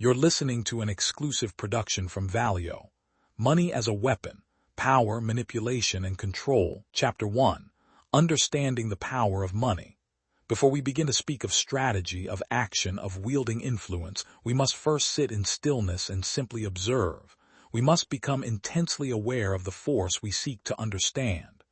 You're listening to an exclusive production from Valio. Money as a Weapon, Power, Manipulation, and Control, Chapter 1, Understanding the Power of Money. Before we begin to speak of strategy, of action, of wielding influence, we must first sit in stillness and simply observe. We must become intensely aware of the force we seek to understand.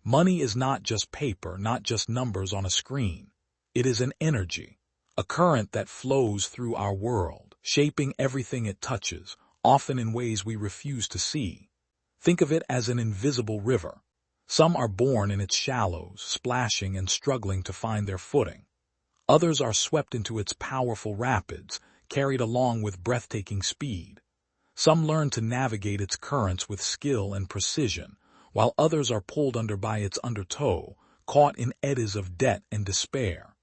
Money is not just paper, not just numbers on a screen. It is an energy, a current that flows through our world, shaping everything it touches, often in ways we refuse to see. Think of it as an invisible river. Some are born in its shallows, splashing and struggling to find their footing. Others are swept into its powerful rapids, carried along with breathtaking speed. Some learn to navigate its currents with skill and precision, while others are pulled under by its undertow, caught in eddies of debt and despair.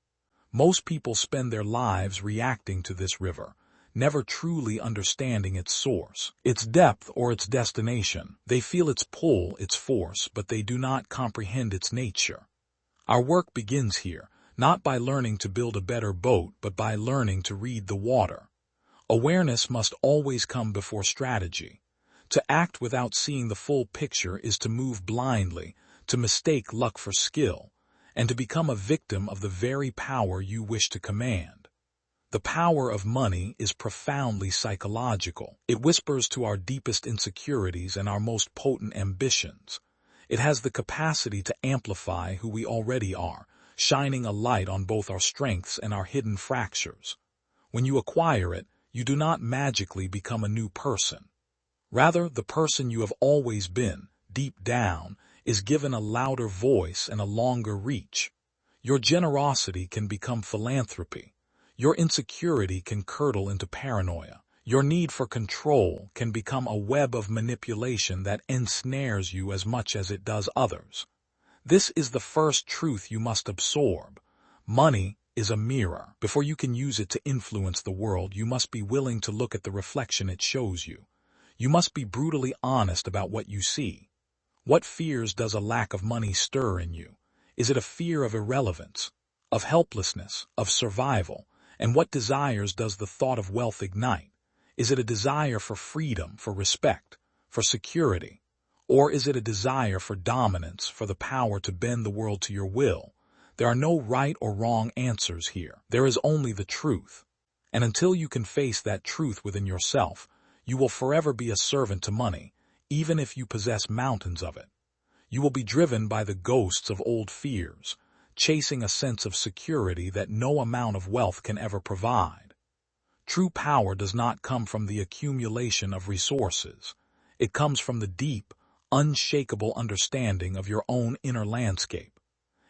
Most people spend their lives reacting to this river, never truly understanding its source, its depth, or its destination. They feel its pull, its force, but they do not comprehend its nature. Our work begins here, not by learning to build a better boat, but by learning to read the water. Awareness must always come before strategy. To act without seeing the full picture is to move blindly, to mistake luck for skill, and to become a victim of the very power you wish to command. The power of money is profoundly psychological. It whispers to our deepest insecurities and our most potent ambitions. It has the capacity to amplify who we already are, shining a light on both our strengths and our hidden fractures. When you acquire it, you do not magically become a new person. Rather, the person you have always been, deep down, is given a louder voice and a longer reach. Your generosity can become philanthropy. Your insecurity can curdle into paranoia. Your need for control can become a web of manipulation that ensnares you as much as it does others. This is the first truth you must absorb. Money is a mirror. Before you can use it to influence the world, you must be willing to look at the reflection it shows you. You must be brutally honest about what you see. What fears does a lack of money stir in you? Is it a fear of irrelevance, of helplessness, of survival? And what desires does the thought of wealth ignite? Is it a desire for freedom, for respect, for security? Or is it a desire for dominance, for the power to bend the world to your will? There are no right or wrong answers here. There is only the truth. And until you can face that truth within yourself, you will forever be a servant to money, even if you possess mountains of it. You will be driven by the ghosts of old fears, chasing a sense of security that no amount of wealth can ever provide. True power does not come from the accumulation of resources. It comes from the deep, unshakable understanding of your own inner landscape.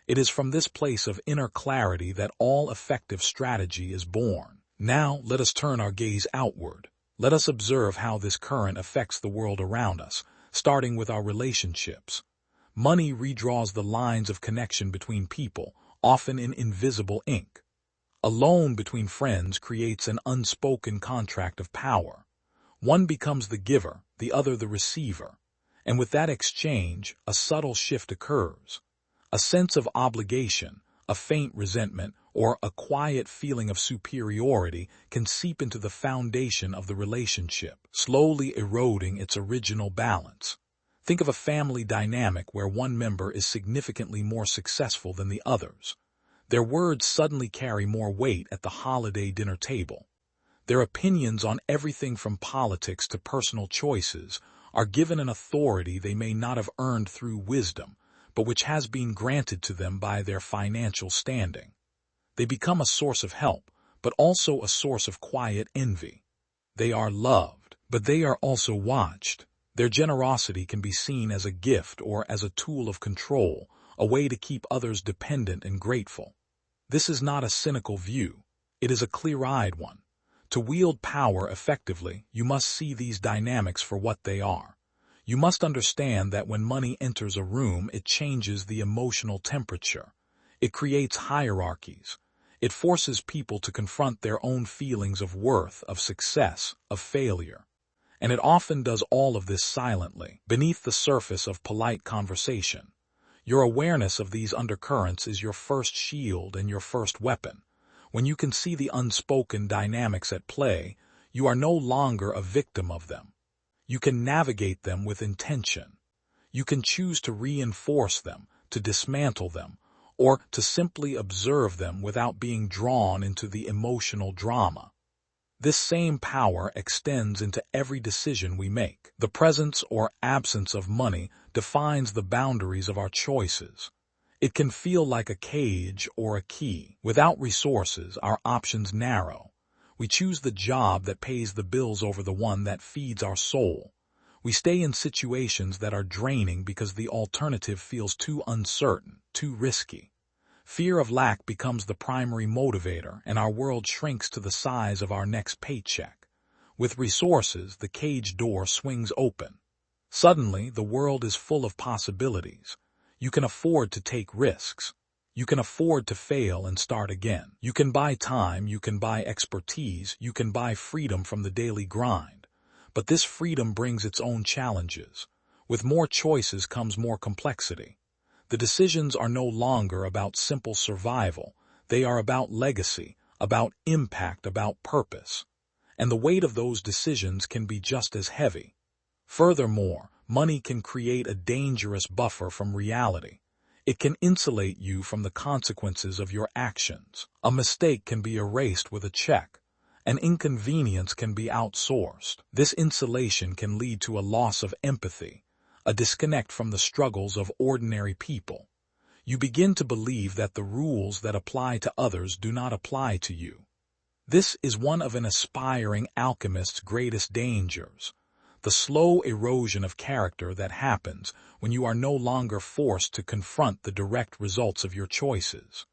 It is from this place of inner clarity that all effective strategy is born. Now, let us turn our gaze outward. Let us observe how this current affects the world around us, starting with our relationships. Money redraws the lines of connection between people, often in invisible ink. A loan between friends creates an unspoken contract of power. One becomes the giver, the other the receiver. And with that exchange, a subtle shift occurs. A sense of obligation, a faint resentment, or a quiet feeling of superiority can seep into the foundation of the relationship, slowly eroding its original balance. Think of a family dynamic where one member is significantly more successful than the others. Their words suddenly carry more weight at the holiday dinner table. Their opinions on everything from politics to personal choices are given an authority they may not have earned through wisdom, but which has been granted to them by their financial standing. They become a source of help, but also a source of quiet envy. They are loved, but they are also watched. Their generosity can be seen as a gift or as a tool of control, a way to keep others dependent and grateful. This is not a cynical view. It is a clear-eyed one. To wield power effectively, you must see these dynamics for what they are. You must understand that when money enters a room, it changes the emotional temperature. It creates hierarchies. It forces people to confront their own feelings of worth, of success, of failure. And it often does all of this silently, beneath the surface of polite conversation. Your awareness of these undercurrents is your first shield and your first weapon. When you can see the unspoken dynamics at play, You are no longer a victim of them. You can navigate them with intention. You can choose to reinforce them, to dismantle them, or to simply observe them without being drawn into the emotional drama. This same power extends into every decision we make. The presence or absence of money defines the boundaries of our choices. It can feel like a cage or a key. Without resources, our options narrow. We choose the job that pays the bills over the one that feeds our soul. We stay in situations that are draining because the alternative feels too uncertain, too risky. Fear of lack becomes the primary motivator, and our world shrinks to the size of our next paycheck. With resources, the cage door swings open. Suddenly, the world is full of possibilities. You can afford to take risks. You can afford to fail and start again. You can buy time, you can buy expertise, you can buy freedom from the daily grind. But this freedom brings its own challenges. With more choices comes more complexity. The decisions are no longer about simple survival. They are about legacy, about impact, about purpose. And the weight of those decisions can be just as heavy. Furthermore, money can create a dangerous buffer from reality. It can insulate you from the consequences of your actions. A mistake can be erased with a check. An inconvenience can be outsourced. This insulation can lead to a loss of empathy, a disconnect from the struggles of ordinary people. You begin to believe that the rules that apply to others do not apply to you. This is one of an aspiring alchemist's greatest dangers, the slow erosion of character that happens when you are no longer forced to confront the direct results of your choices.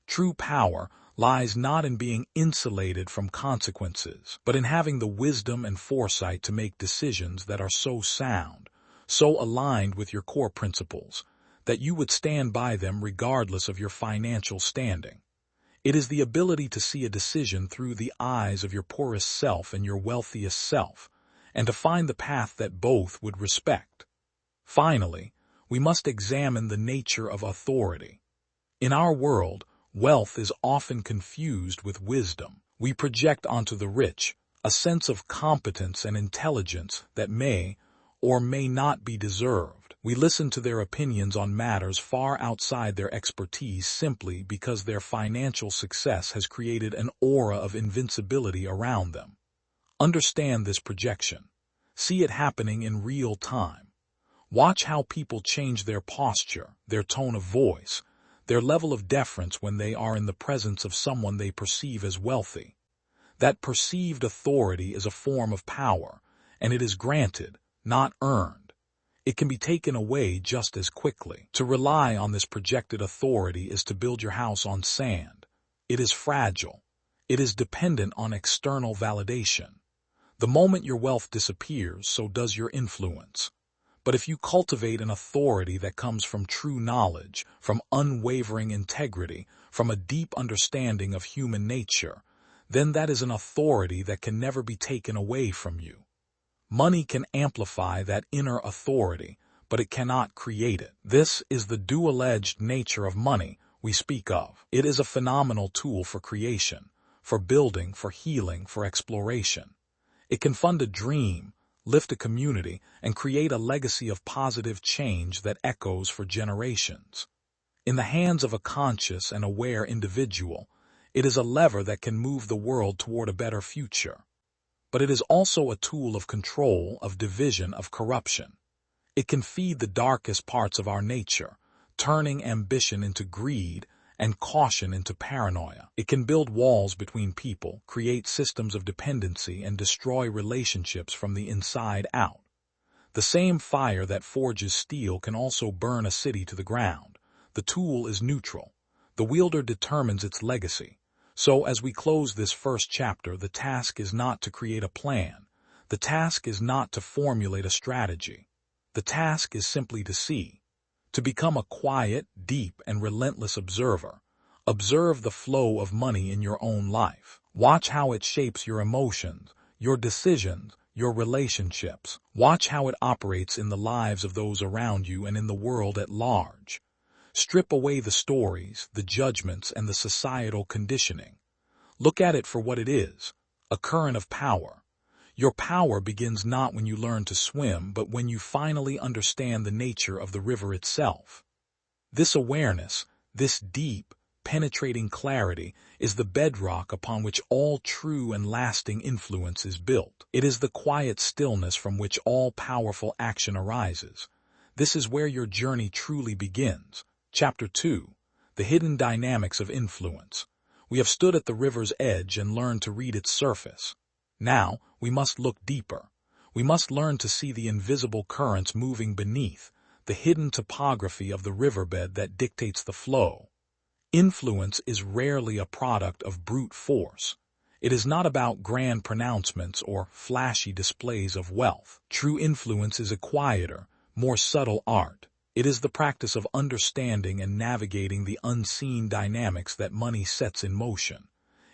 True power lies not in being insulated from consequences, but in having the wisdom and foresight to make decisions that are so sound, so aligned with your core principles, that you would stand by them regardless of your financial standing. It is the ability to see a decision through the eyes of your poorest self and your wealthiest self, and to find the path that both would respect. Finally, we must examine the nature of authority. In our world, wealth is often confused with wisdom. We project onto the rich a sense of competence and intelligence that may or may not be deserved. We listen to their opinions on matters far outside their expertise simply because their financial success has created an aura of invincibility around them. Understand this projection. See it happening in real time. Watch how people change their posture, their tone of voice, their level of deference when they are in the presence of someone they perceive as wealthy. That perceived authority is a form of power, and it is granted, not earned. It can be taken away just as quickly. To rely on this projected authority is to build your house on sand. It is fragile. It is dependent on external validation. The moment your wealth disappears, so does your influence. But if you cultivate an authority that comes from true knowledge, from unwavering integrity, from a deep understanding of human nature, then that is an authority that can never be taken away from you. Money can amplify that inner authority, but it cannot create it. This is the dual-edged nature of money we speak of. It is a phenomenal tool for creation, for building, for healing, for exploration. It can fund a dream, lift a community, and create a legacy of positive change that echoes for generations. In the hands of a conscious and aware individual, it is a lever that can move the world toward a better future. But it is also a tool of control, of division, of corruption. It can feed the darkest parts of our nature, turning ambition into greed and caution into paranoia. It can build walls between people, create systems of dependency, and destroy relationships from the inside out. The same fire that forges steel can also burn a city to the ground. The tool is neutral. The wielder determines its legacy. So as we close this first chapter, the task is not to create a plan. The task is not to formulate a strategy. The task is simply to see. To become a quiet, deep, and relentless observer. Observe the flow of money in your own life. Watch how it shapes your emotions, your decisions, your relationships. Watch how it operates in the lives of those around you and in the world at large. Strip away the stories, the judgments, and the societal conditioning. Look at it for what it is, A current of power. Your power begins not when you learn to swim, but when you finally understand the nature of the river itself. This awareness, this deep, penetrating clarity, is the bedrock upon which all true and lasting influence is built. It is the quiet stillness from which all powerful action arises. This is where your journey truly begins. Chapter 2. The Hidden Dynamics of Influence. We have stood at the river's edge and learned to read its surface. Now, we must look deeper. We must learn to see the invisible currents moving beneath, the hidden topography of the riverbed that dictates the flow. Influence is rarely a product of brute force. It is not about grand pronouncements or flashy displays of wealth. True influence is a quieter, more subtle art. It is the practice of understanding and navigating the unseen dynamics that money sets in motion.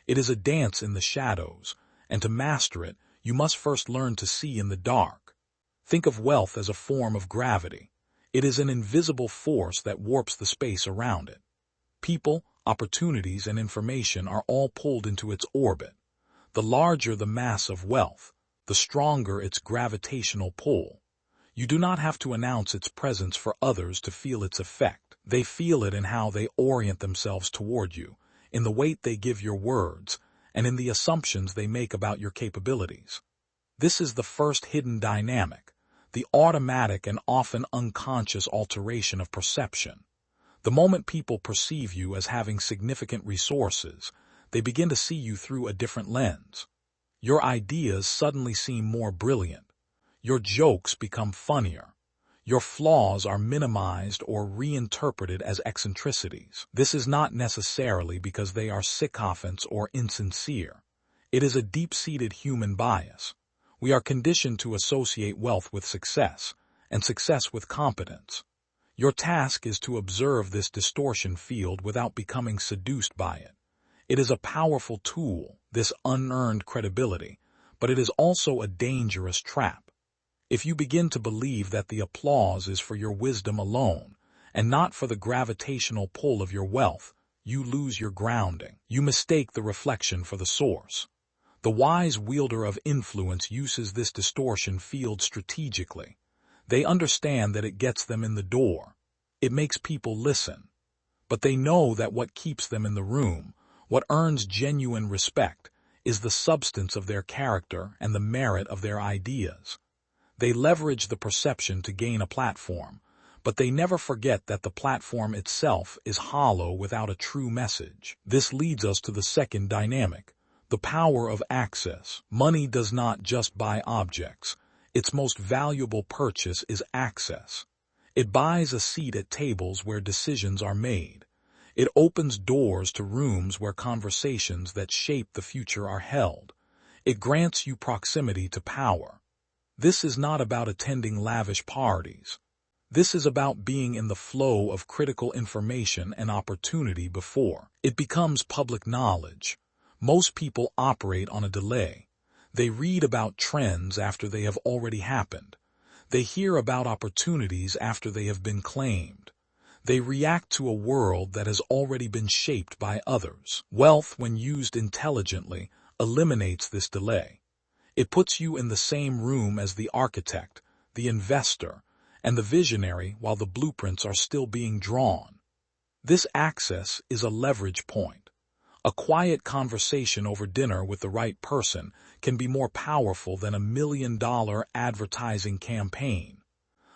It is a dance in the shadows, and to master it, you must first learn to see in the dark. Think of wealth as a form of gravity. It is an invisible force that warps the space around it. People, opportunities, and information are all pulled into its orbit. The larger the mass of wealth, the stronger its gravitational pull. You do not have to announce its presence for others to feel its effect. They feel it in how they orient themselves toward you, in the weight they give your words, and in the assumptions they make about your capabilities. This is the first hidden dynamic, the automatic and often unconscious alteration of perception. The moment people perceive you as having significant resources, they begin to see you through a different lens. Your ideas suddenly seem more brilliant. Your jokes become funnier. Your flaws are minimized or reinterpreted as eccentricities. This is not necessarily because they are sycophants or insincere. It is a deep-seated human bias. We are conditioned to associate wealth with success, and success with competence. Your task is to observe this distortion field without becoming seduced by it. It is a powerful tool, this unearned credibility, but it is also a dangerous trap. If you begin to believe that the applause is for your wisdom alone, and not for the gravitational pull of your wealth, you lose your grounding. You mistake the reflection for the source. The wise wielder of influence uses this distortion field strategically. They understand that it gets them in the door. It makes people listen. But they know that what keeps them in the room, what earns genuine respect, is the substance of their character and the merit of their ideas. They leverage the perception to gain a platform, but they never forget that the platform itself is hollow without a true message. This leads us to the second dynamic, the power of access. Money does not just buy objects. Its most valuable purchase is access. It buys a seat at tables where decisions are made. It opens doors to rooms where conversations that shape the future are held. It grants you proximity to power. This is not about attending lavish parties. This is about being in the flow of critical information and opportunity before it becomes public knowledge. Most people operate on a delay. They read about trends after they have already happened. They hear about opportunities after they have been claimed. They react to a world that has already been shaped by others. Wealth, when used intelligently, eliminates this delay. It puts you in the same room as the architect, the investor, and the visionary while the blueprints are still being drawn. This access is a leverage point. A quiet conversation over dinner with the right person can be more powerful than $1 million advertising campaign.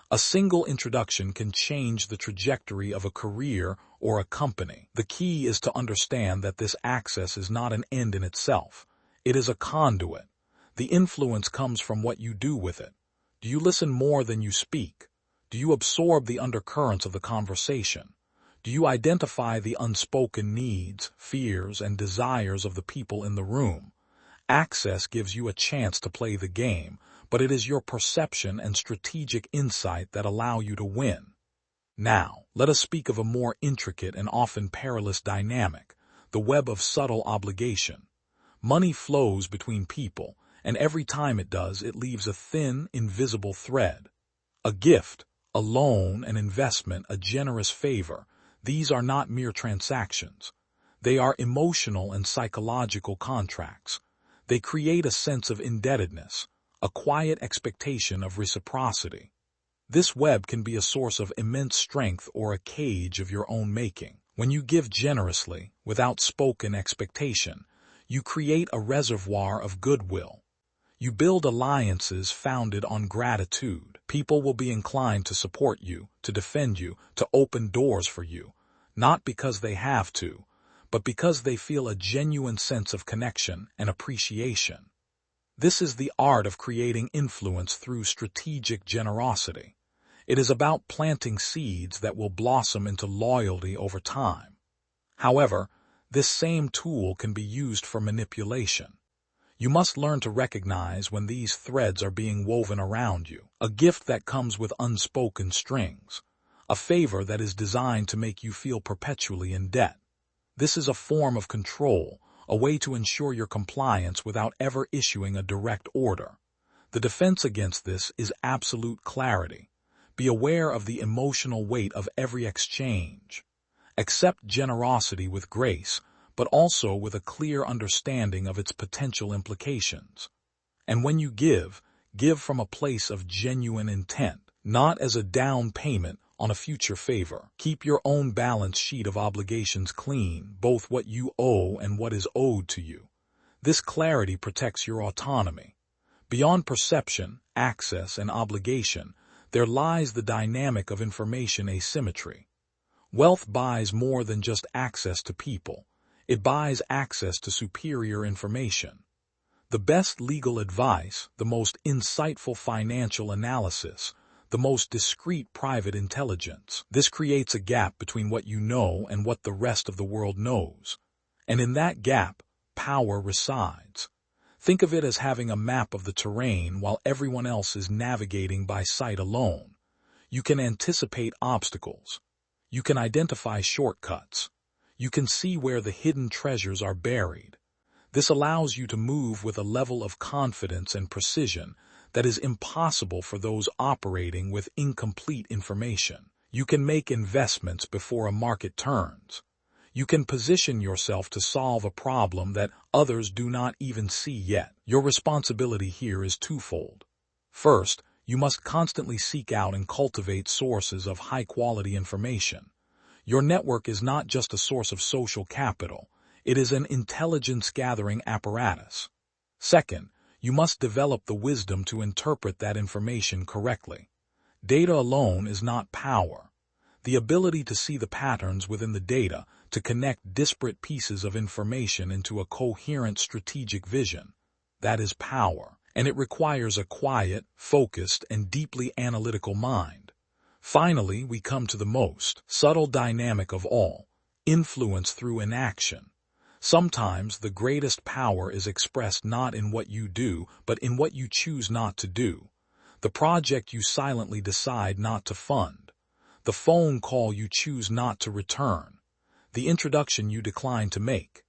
A single introduction can change the trajectory of a career or a company. The key is to understand that this access is not an end in itself. It is a conduit. The influence comes from what you do with it. Do you listen more than you speak? Do you absorb the undercurrents of the conversation? Do you identify the unspoken needs, fears, and desires of the people in the room? Access gives you a chance to play the game, but it is your perception and strategic insight that allow you to win. Now, let us speak of a more intricate and often perilous dynamic, the web of subtle obligation. Money flows between people, and every time it does, it leaves a thin, invisible thread. A gift, a loan, an investment, a generous favor, these are not mere transactions. They are emotional and psychological contracts. They create a sense of indebtedness, a quiet expectation of reciprocity. This web can be a source of immense strength or a cage of your own making. When you give generously, without spoken expectation, you create a reservoir of goodwill. You build alliances founded on gratitude. People will be inclined to support you, to defend you, to open doors for you, not because they have to, but because they feel a genuine sense of connection and appreciation. This is the art of creating influence through strategic generosity. It is about planting seeds that will blossom into loyalty over time. However, this same tool can be used for manipulation. You must learn to recognize when these threads are being woven around you, a gift that comes with unspoken strings, a favor that is designed to make you feel perpetually in debt. This is a form of control, a way to ensure your compliance without ever issuing a direct order. The defense against this is absolute clarity. Be aware of the emotional weight of every exchange. Accept generosity with grace, but also with a clear understanding of its potential implications. And when you give from a place of genuine intent, not as a down payment on a future favor. Keep your own balance sheet of obligations clean, both what you owe and what is owed to you. This clarity protects your autonomy. Beyond perception, access, and obligation, there lies the dynamic of information asymmetry. Wealth buys more than just access to people. It buys access to superior information. The best legal advice, the most insightful financial analysis, the most discreet private intelligence. This creates a gap between what you know and what the rest of the world knows. And in that gap, power resides. Think of it as having a map of the terrain while everyone else is navigating by sight alone. You can anticipate obstacles. You can identify shortcuts. You can see where the hidden treasures are buried. This allows you to move with a level of confidence and precision that is impossible for those operating with incomplete information. You can make investments before a market turns. You can position yourself to solve a problem that others do not even see yet. Your responsibility here is twofold. First, you must constantly seek out and cultivate sources of high-quality information. Your network is not just a source of social capital. It is an intelligence-gathering apparatus. Second, you must develop the wisdom to interpret that information correctly. Data alone is not power. The ability to see the patterns within the data, to connect disparate pieces of information into a coherent strategic vision, that is power, and it requires a quiet, focused, and deeply analytical mind. Finally, we come to the most subtle dynamic of all, influence through inaction. Sometimes the greatest power is expressed not in what you do, but in what you choose not to do. The project you silently decide not to fund. The phone call you choose not to return. The introduction you decline to make.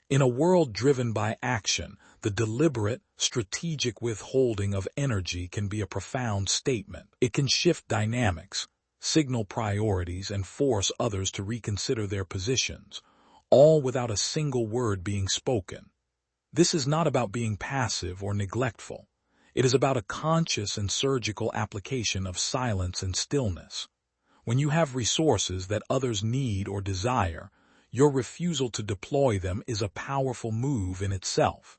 In a world driven by action, the deliberate, strategic withholding of energy can be a profound statement. It can shift dynamics, signal priorities, and force others to reconsider their positions, all without a single word being spoken. This is not about being passive or neglectful. It is about a conscious and surgical application of silence and stillness. When you have resources that others need or desire, your refusal to deploy them is a powerful move in itself.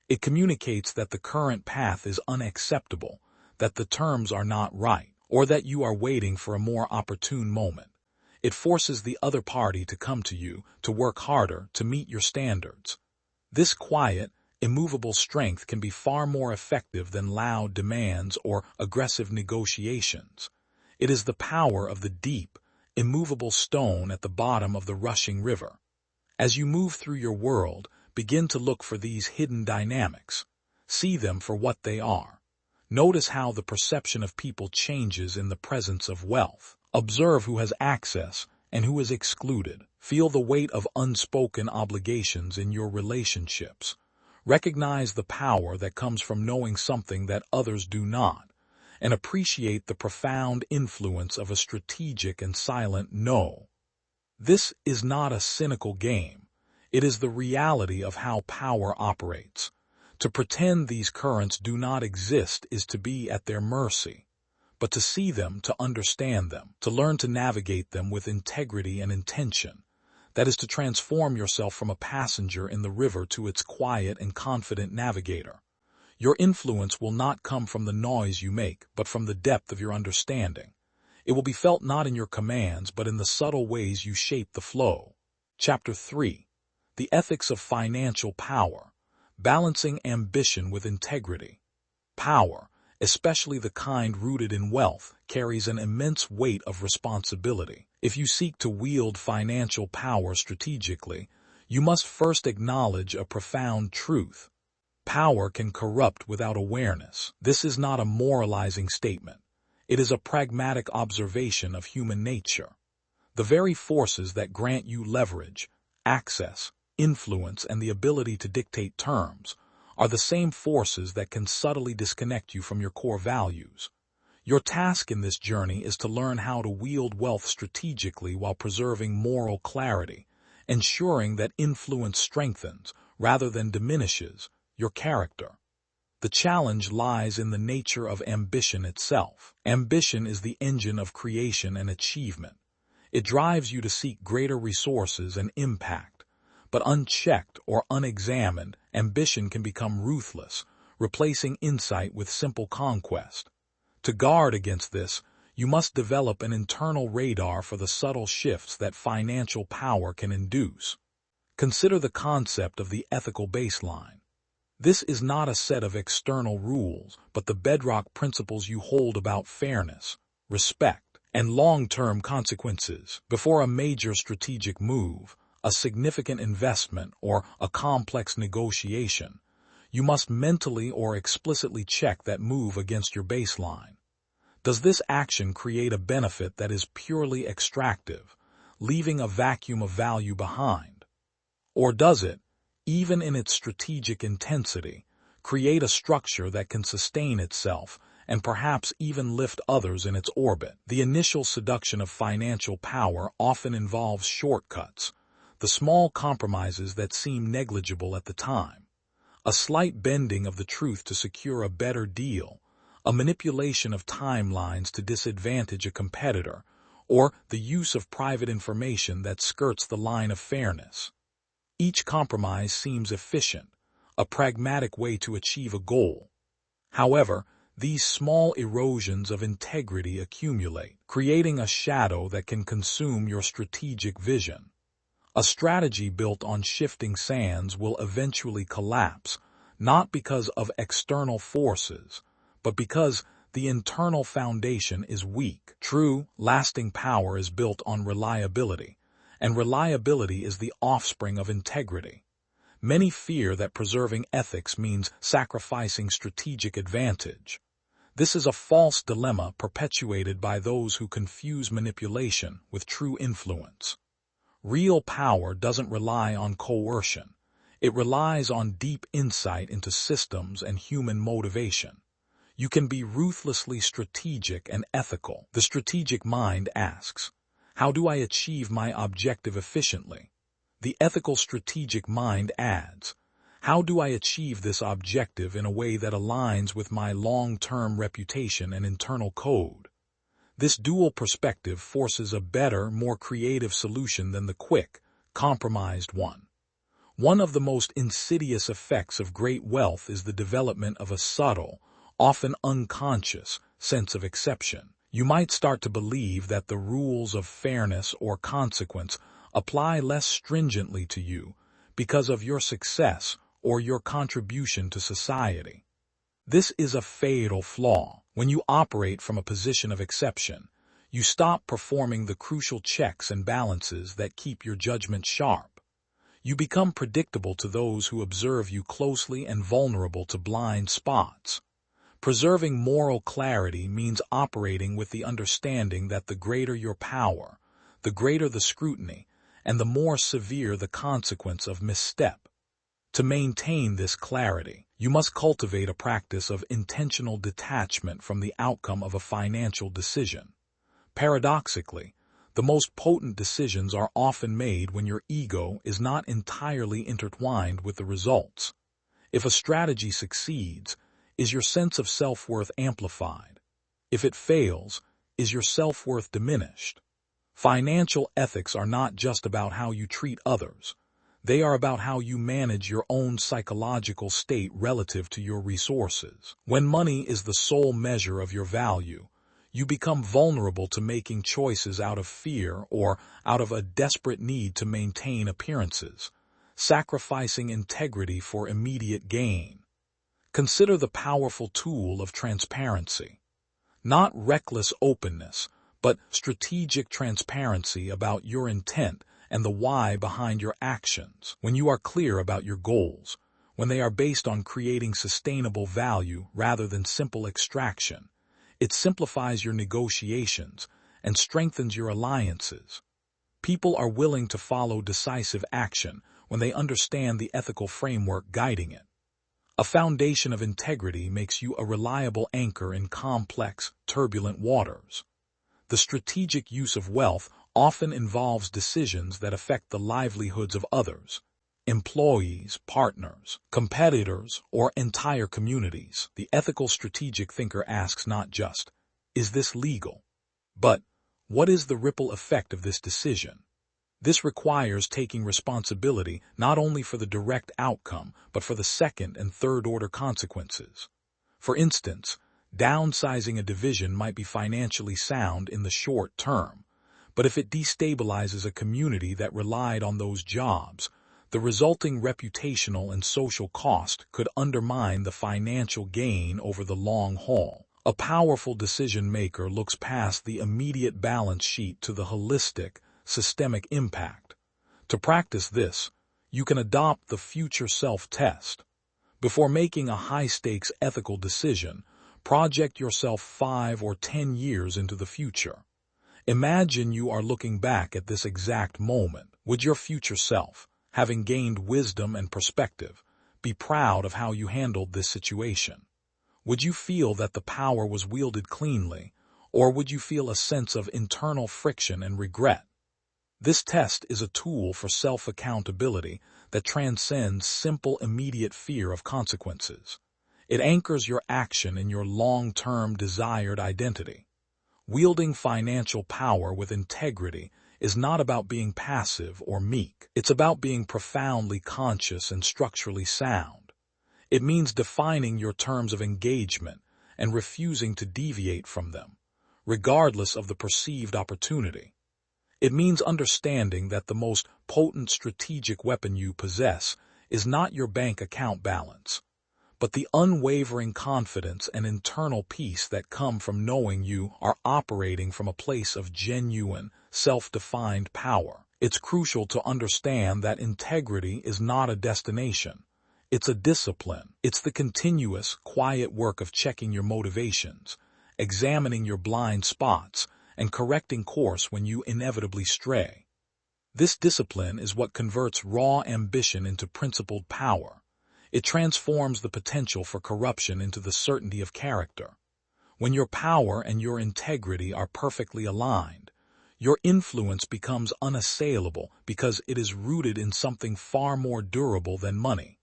It communicates that the current path is unacceptable, that the terms are not right, or that you are waiting for a more opportune moment. It forces the other party to come to you, to work harder, to meet your standards. This quiet, immovable strength can be far more effective than loud demands or aggressive negotiations. It is the power of the deep, immovable stone at the bottom of the rushing river. As you move through your world, begin to look for these hidden dynamics. See them for what they are. Notice how the perception of people changes in the presence of wealth. Observe who has access and who is excluded. Feel the weight of unspoken obligations in your relationships. Recognize the power that comes from knowing something that others do not, and appreciate the profound influence of a strategic and silent no. This is not a cynical game. It is the reality of how power operates. To pretend these currents do not exist is to be at their mercy, but to see them, to understand them, to learn to navigate them with integrity and intention, that is to transform yourself from a passenger in the river to its quiet and confident navigator. Your influence will not come from the noise you make, but from the depth of your understanding. It will be felt not in your commands, but in the subtle ways you shape the flow. Chapter 3. The Ethics of Financial Power. Balancing ambition with integrity. Power, especially the kind rooted in wealth, carries an immense weight of responsibility. If you seek to wield financial power strategically, you must first acknowledge a profound truth. Power can corrupt without awareness. This is not a moralizing statement. It is a pragmatic observation of human nature. The very forces that grant you leverage, access, influence, and the ability to dictate terms are the same forces that can subtly disconnect you from your core values. Your task in this journey is to learn how to wield wealth strategically while preserving moral clarity, ensuring that influence strengthens, rather than diminishes, your character. The challenge lies in the nature of ambition itself. Ambition is the engine of creation and achievement. It drives you to seek greater resources and impact. But unchecked or unexamined, ambition can become ruthless, replacing insight with simple conquest. To guard against this, you must develop an internal radar for the subtle shifts that financial power can induce. Consider the concept of the ethical baseline. This is not a set of external rules, but the bedrock principles you hold about fairness, respect, and long-term consequences. Before a major strategic move, a significant investment, or a complex negotiation, you must mentally or explicitly check that move against your baseline. Does this action create a benefit that is purely extractive, leaving a vacuum of value behind? Or does it, even in its strategic intensity, create a structure that can sustain itself and perhaps even lift others in its orbit? The initial seduction of financial power often involves shortcuts, the small compromises that seem negligible at the time. A slight bending of the truth to secure a better deal, a manipulation of timelines to disadvantage a competitor, or the use of private information that skirts the line of fairness. Each compromise seems efficient, a pragmatic way to achieve a goal. However, these small erosions of integrity accumulate, creating a shadow that can consume your strategic vision. A strategy built on shifting sands will eventually collapse, not because of external forces, but because the internal foundation is weak. True, lasting power is built on reliability, and reliability is the offspring of integrity. Many fear that preserving ethics means sacrificing strategic advantage. This is a false dilemma perpetuated by those who confuse manipulation with true influence. Real power doesn't rely on coercion. It relies on deep insight into systems and human motivation. You can be ruthlessly strategic and ethical. The strategic mind asks, how do I achieve my objective efficiently? The ethical strategic mind adds, how do I achieve this objective in a way that aligns with my long-term reputation and internal code? This dual perspective forces a better, more creative solution than the quick, compromised one. One of the most insidious effects of great wealth is the development of a subtle, often unconscious, sense of exception. You might start to believe that the rules of fairness or consequence apply less stringently to you because of your success or your contribution to society. This is a fatal flaw. When you operate from a position of exception, you stop performing the crucial checks and balances that keep your judgment sharp. You become predictable to those who observe you closely and vulnerable to blind spots. Preserving moral clarity means operating with the understanding that the greater your power, the greater the scrutiny, and the more severe the consequence of misstep. To maintain this clarity, you must cultivate a practice of intentional detachment from the outcome of a financial decision. Paradoxically, the most potent decisions are often made when your ego is not entirely intertwined with the results. If a strategy succeeds, is your sense of self-worth amplified? If it fails, is your self-worth diminished? Financial ethics are not just about how you treat others. They are about how you manage your own psychological state relative to your resources. When money is the sole measure of your value, you become vulnerable to making choices out of fear or out of a desperate need to maintain appearances, sacrificing integrity for immediate gain. Consider the powerful tool of transparency. Not reckless openness, but strategic transparency about your intent and the why behind your actions. When you are clear about your goals, when they are based on creating sustainable value rather than simple extraction, it simplifies your negotiations and strengthens your alliances. People are willing to follow decisive action when they understand the ethical framework guiding it. A foundation of integrity makes you a reliable anchor in complex, turbulent waters. The strategic use of wealth often involves decisions that affect the livelihoods of others, employees, partners, competitors, or entire communities. The ethical strategic thinker asks not just, "Is this legal?" but, "What is the ripple effect of this decision?" This requires taking responsibility not only for the direct outcome, but for the second and third-order consequences. For instance, downsizing a division might be financially sound in the short term, but if it destabilizes a community that relied on those jobs, the resulting reputational and social cost could undermine the financial gain over the long haul. A powerful decision maker looks past the immediate balance sheet to the holistic, systemic impact. To practice this, you can adopt the future self-test. Before making a high-stakes ethical decision, project yourself 5 or 10 years into the future. Imagine you are looking back at this exact moment. Would your future self, having gained wisdom and perspective, be proud of how you handled this situation? Would you feel that the power was wielded cleanly, or would you feel a sense of internal friction and regret? This test is a tool for self-accountability that transcends simple immediate fear of consequences. It anchors your action in your long-term desired identity. Wielding financial power with integrity is not about being passive or meek. It's about being profoundly conscious and structurally sound. It means defining your terms of engagement and refusing to deviate from them, regardless of the perceived opportunity. It means understanding that the most potent strategic weapon you possess is not your bank account balance, but the unwavering confidence and internal peace that come from knowing you are operating from a place of genuine, self-defined power. It's crucial to understand that integrity is not a destination. It's a discipline. It's the continuous, quiet work of checking your motivations, examining your blind spots, and correcting course when you inevitably stray. This discipline is what converts raw ambition into principled power. It transforms the potential for corruption into the certainty of character. When your power and your integrity are perfectly aligned, your influence becomes unassailable because it is rooted in something far more durable than money: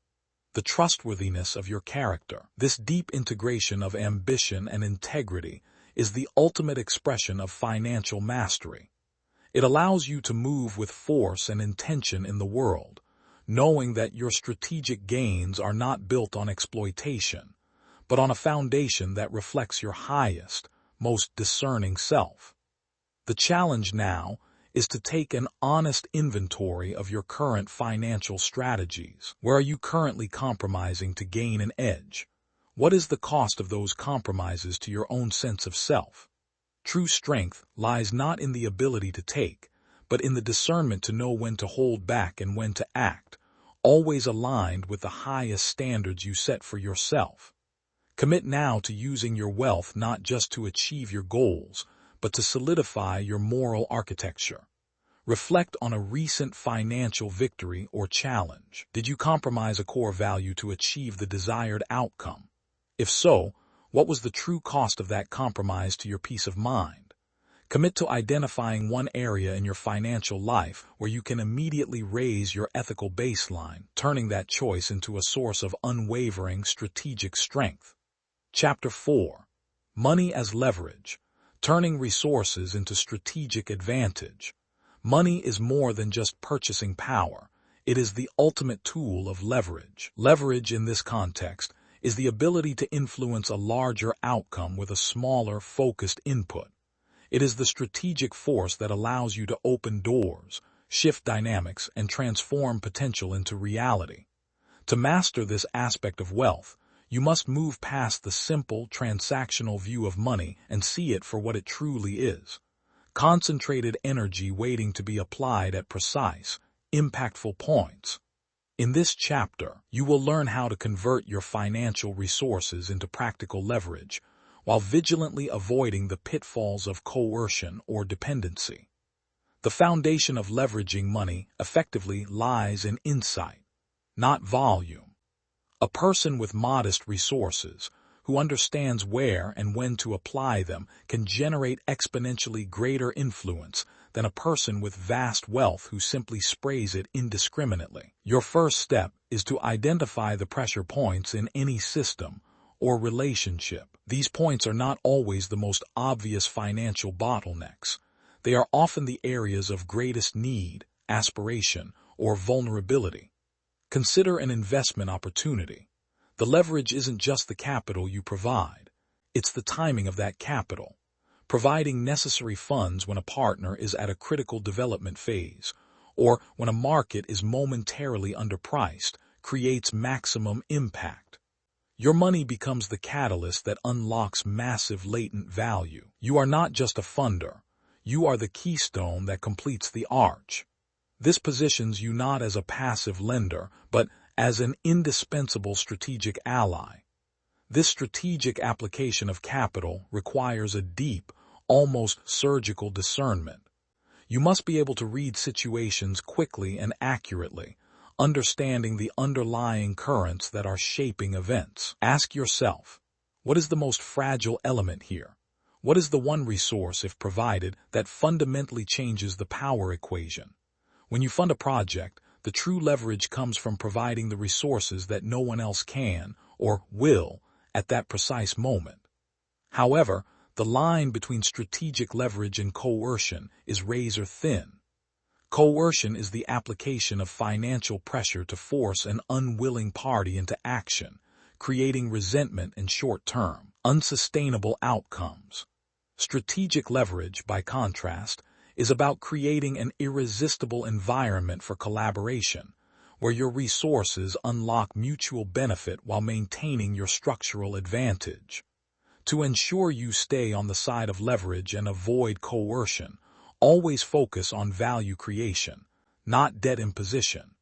the trustworthiness of your character. This deep integration of ambition and integrity is the ultimate expression of financial mastery. It allows you to move with force and intention in the world, knowing that your strategic gains are not built on exploitation, but on a foundation that reflects your highest, most discerning self. The challenge now is to take an honest inventory of your current financial strategies. Where are you currently compromising to gain an edge? What is the cost of those compromises to your own sense of self? True strength lies not in the ability to take, but in the discernment to know when to hold back and when to act, always aligned with the highest standards you set for yourself. Commit now to using your wealth not just to achieve your goals, but to solidify your moral architecture. Reflect on a recent financial victory or challenge. Did you compromise a core value to achieve the desired outcome? If so, what was the true cost of that compromise to your peace of mind? Commit to identifying one area in your financial life where you can immediately raise your ethical baseline, turning that choice into a source of unwavering strategic strength. Chapter 4. Money as Leverage. Turning resources into strategic advantage. Money is more than just purchasing power. It is the ultimate tool of leverage. Leverage in this context is the ability to influence a larger outcome with a smaller, focused input. It is the strategic force that allows you to open doors, shift dynamics, and transform potential into reality. To master this aspect of wealth, you must move past the simple, transactional view of money and see it for what it truly is. Concentrated energy waiting to be applied at precise, impactful points. In this chapter, you will learn how to convert your financial resources into practical leverage, while vigilantly avoiding the pitfalls of coercion or dependency. The foundation of leveraging money effectively lies in insight, not volume. A person with modest resources, who understands where and when to apply them, can generate exponentially greater influence than a person with vast wealth who simply sprays it indiscriminately. Your first step is to identify the pressure points in any system or relationship. These points are not always the most obvious financial bottlenecks. They are often the areas of greatest need, aspiration, or vulnerability. Consider an investment opportunity. The leverage isn't just the capital you provide. It's the timing of that capital. Providing necessary funds when a partner is at a critical development phase, or when a market is momentarily underpriced, creates maximum impact. Your money becomes the catalyst that unlocks massive latent value. You are not just a funder. You are the keystone that completes the arch. This positions you not as a passive lender, but as an indispensable strategic ally. This strategic application of capital requires a deep, almost surgical discernment. You must be able to read situations quickly and accurately, understanding the underlying currents that are shaping events. Ask yourself, what is the most fragile element here? What is the one resource, if provided, that fundamentally changes the power equation? When you fund a project, the true leverage comes from providing the resources that no one else can or will at that precise moment. However, the line between strategic leverage and coercion is razor thin. Coercion is the application of financial pressure to force an unwilling party into action, creating resentment and short-term, unsustainable outcomes. Strategic leverage, by contrast, is about creating an irresistible environment for collaboration, where your resources unlock mutual benefit while maintaining your structural advantage. To ensure you stay on the side of leverage and avoid coercion, always focus on value creation, not debt imposition.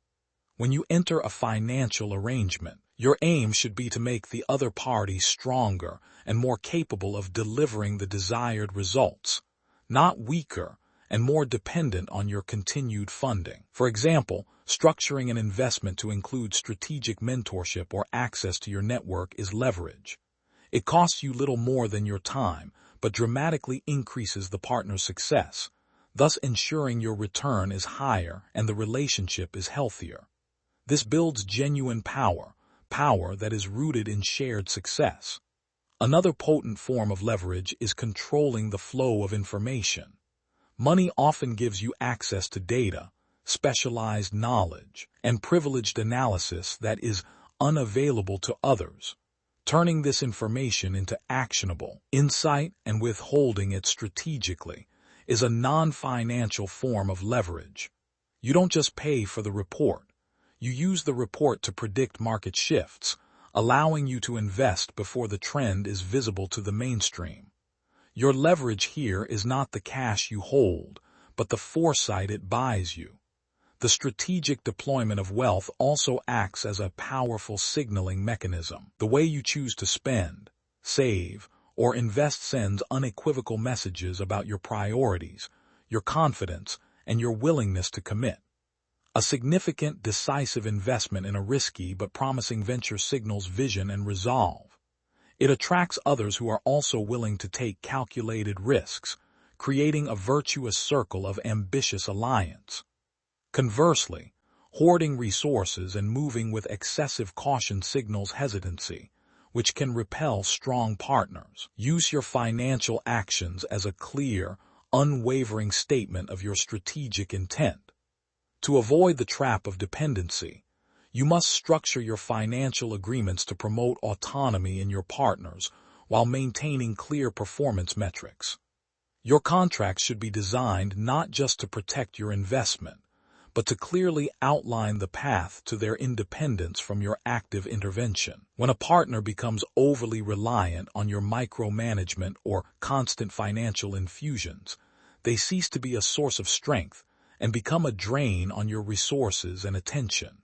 When you enter a financial arrangement, your aim should be to make the other party stronger and more capable of delivering the desired results, not weaker and more dependent on your continued funding. For example, structuring an investment to include strategic mentorship or access to your network is leverage. It costs you little more than your time, but dramatically increases the partner's success, thus ensuring your return is higher and the relationship is healthier. This builds genuine power that is rooted in shared success. Another potent form of leverage is controlling the flow of information. Money often gives you access to data, specialized knowledge, and privileged analysis that is unavailable to others. Turning this information into actionable insight and withholding it strategically is a non-financial form of leverage. You don't just pay for the report. You use the report to predict market shifts, allowing you to invest before the trend is visible to the mainstream. Your leverage here is not the cash you hold, but the foresight it buys you. The strategic deployment of wealth also acts as a powerful signaling mechanism. The way you choose to spend, save, or invest sends unequivocal messages about your priorities, your confidence, and your willingness to commit. A significant, decisive investment in a risky but promising venture signals vision and resolve. It attracts others who are also willing to take calculated risks, creating a virtuous circle of ambitious alliance. Conversely, hoarding resources and moving with excessive caution signals hesitancy, which can repel strong partners. Use your financial actions as a clear, unwavering statement of your strategic intent. To avoid the trap of dependency, you must structure your financial agreements to promote autonomy in your partners while maintaining clear performance metrics. Your contracts should be designed not just to protect your investment, but to clearly outline the path to their independence from your active intervention. When a partner becomes overly reliant on your micromanagement or constant financial infusions, they cease to be a source of strength and become a drain on your resources and attention.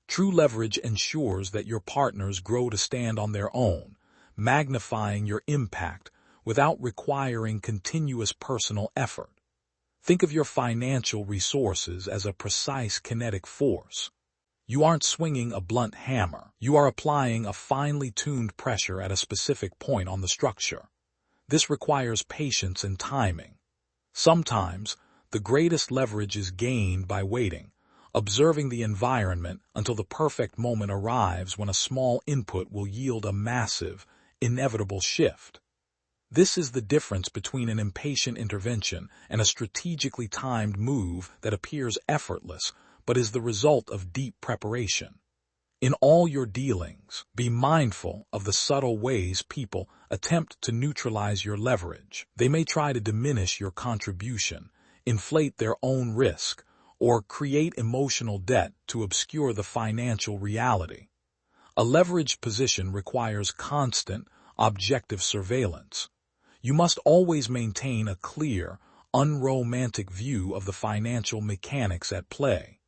True leverage ensures that your partners grow to stand on their own, magnifying your impact without requiring continuous personal effort. Think of your financial resources as a precise kinetic force. You aren't swinging a blunt hammer. You are applying a finely tuned pressure at a specific point on the structure. This requires patience and timing. Sometimes, the greatest leverage is gained by waiting, observing the environment until the perfect moment arrives when a small input will yield a massive, inevitable shift. This is the difference between an impatient intervention and a strategically timed move that appears effortless but is the result of deep preparation. In all your dealings, be mindful of the subtle ways people attempt to neutralize your leverage. They may try to diminish your contribution, inflate their own risk, or create emotional debt to obscure the financial reality. A leveraged position requires constant, objective surveillance. You must always maintain a clear, unromantic view of the financial mechanics at play.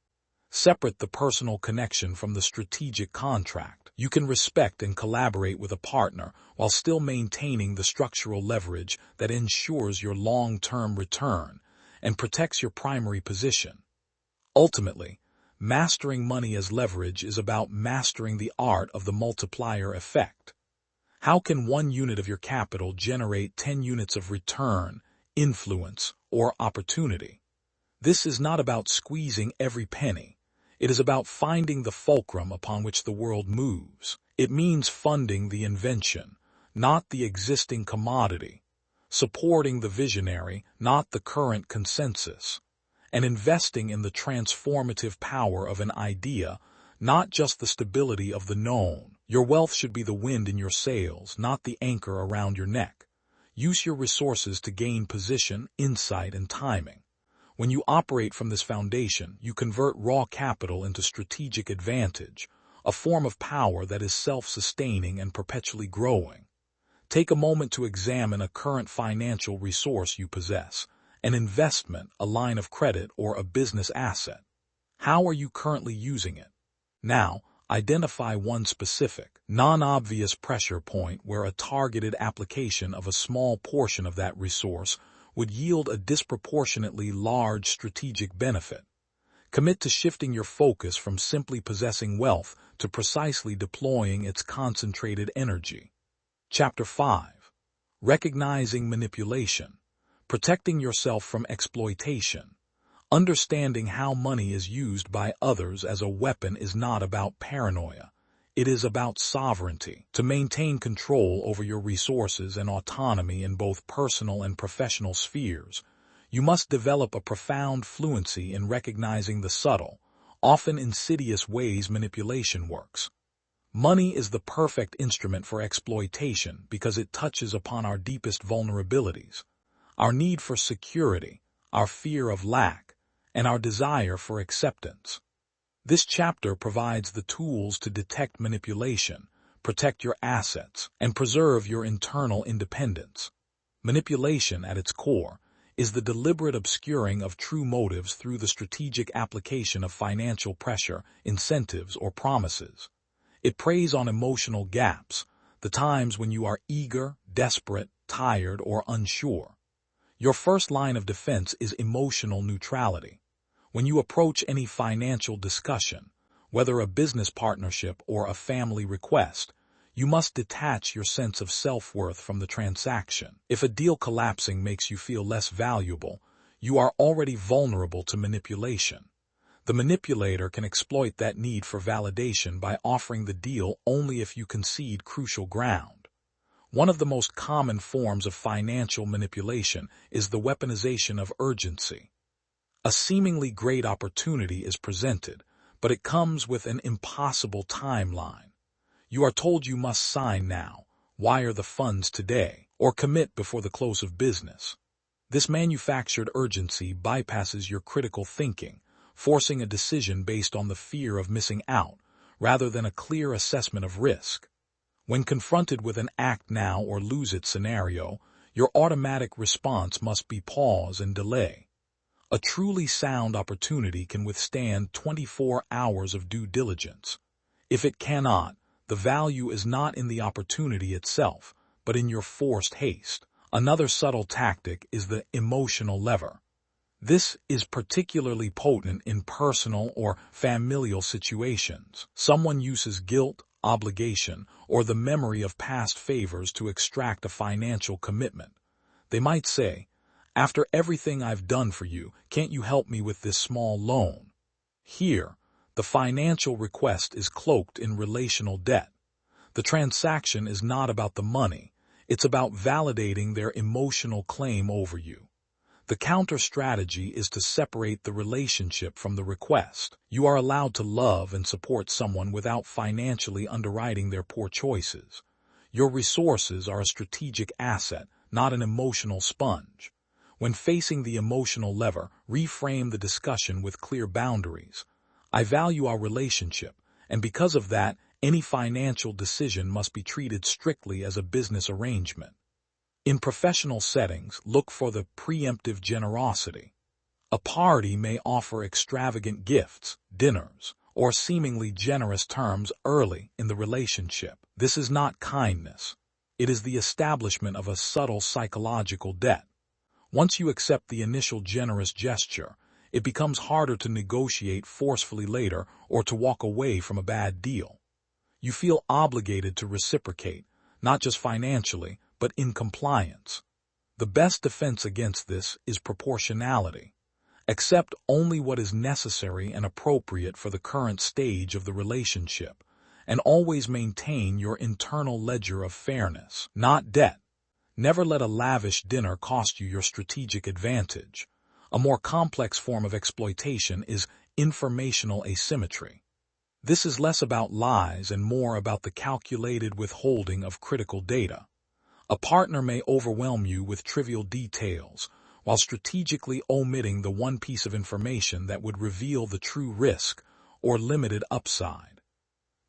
Separate the personal connection from the strategic contract. You can respect and collaborate with a partner while still maintaining the structural leverage that ensures your long-term return and protects your primary position. Ultimately, mastering money as leverage is about mastering the art of the multiplier effect. How can 1 unit of your capital generate 10 units of return, influence, or opportunity? This is not about squeezing every penny. It is about finding the fulcrum upon which the world moves. It means funding the invention, not the existing commodity, supporting the visionary, not the current consensus, and investing in the transformative power of an idea, not just the stability of the known. Your wealth should be the wind in your sails, not the anchor around your neck. Use your resources to gain position, insight, and timing. When you operate from this foundation, you convert raw capital into strategic advantage, a form of power that is self-sustaining and perpetually growing. Take a moment to examine a current financial resource you possess, an investment, a line of credit, or a business asset. How are you currently using it? Now, identify one specific, non-obvious pressure point where a targeted application of a small portion of that resource would yield a disproportionately large strategic benefit. Commit to shifting your focus from simply possessing wealth to precisely deploying its concentrated energy. Chapter 5. Recognizing manipulation. Protecting yourself from exploitation. Understanding how money is used by others as a weapon is not about paranoia. It is about sovereignty. To maintain control over your resources and autonomy in both personal and professional spheres, you must develop a profound fluency in recognizing the subtle, often insidious ways manipulation works. Money is the perfect instrument for exploitation because it touches upon our deepest vulnerabilities, our need for security, our fear of lack, and our desire for acceptance. This chapter provides the tools to detect manipulation, protect your assets, and preserve your internal independence. Manipulation, at its core, is the deliberate obscuring of true motives through the strategic application of financial pressure, incentives, or promises. It preys on emotional gaps, the times when you are eager, desperate, tired, or unsure. Your first line of defense is emotional neutrality. When you approach any financial discussion, whether a business partnership or a family request, You must detach your sense of self-worth from the transaction. If a deal collapsing makes you feel less valuable, you are already vulnerable to manipulation. The manipulator can exploit that need for validation by offering the deal only if you concede crucial ground. One of the most common forms of financial manipulation is the weaponization of urgency. A seemingly great opportunity is presented, but it comes with an impossible timeline. You are told you must sign now, wire the funds today, or commit before the close of business. This manufactured urgency bypasses your critical thinking, forcing a decision based on the fear of missing out, rather than a clear assessment of risk. When confronted with an act now or lose it scenario, your automatic response must be pause and delay. A truly sound opportunity can withstand 24 hours of due diligence. If it cannot, the value is not in the opportunity itself, but in your forced haste. Another subtle tactic is the emotional lever. This is particularly potent in personal or familial situations. Someone uses guilt, obligation, or the memory of past favors to extract a financial commitment. They might say, "After everything I've done for you, can't you help me with this small loan?" Here, the financial request is cloaked in relational debt. The transaction is not about the money, it's about validating their emotional claim over you. The counter strategy is to separate the relationship from the request. You are allowed to love and support someone without financially underwriting their poor choices. Your resources are a strategic asset, not an emotional sponge. When facing the emotional lever, reframe the discussion with clear boundaries. I value our relationship, and because of that, any financial decision must be treated strictly as a business arrangement. In professional settings, look for the preemptive generosity. A party may offer extravagant gifts, dinners, or seemingly generous terms early in the relationship. This is not kindness. It is the establishment of a subtle psychological debt. Once you accept the initial generous gesture, it becomes harder to negotiate forcefully later or to walk away from a bad deal. You feel obligated to reciprocate, not just financially, but in compliance. The best defense against this is proportionality. Accept only what is necessary and appropriate for the current stage of the relationship, and always maintain your internal ledger of fairness, not debt. Never let a lavish dinner cost you your strategic advantage. A more complex form of exploitation is informational asymmetry. This is less about lies and more about the calculated withholding of critical data. A partner may overwhelm you with trivial details, while strategically omitting the one piece of information that would reveal the true risk or limited upside.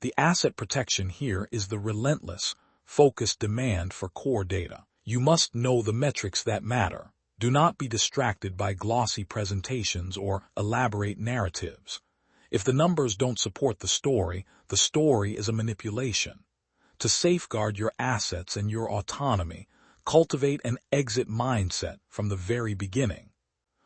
The asset protection here is the relentless, focused demand for core data. You must know the metrics that matter. Do not be distracted by glossy presentations or elaborate narratives. If the numbers don't support the story is a manipulation. To safeguard your assets and your autonomy, cultivate an exit mindset from the very beginning.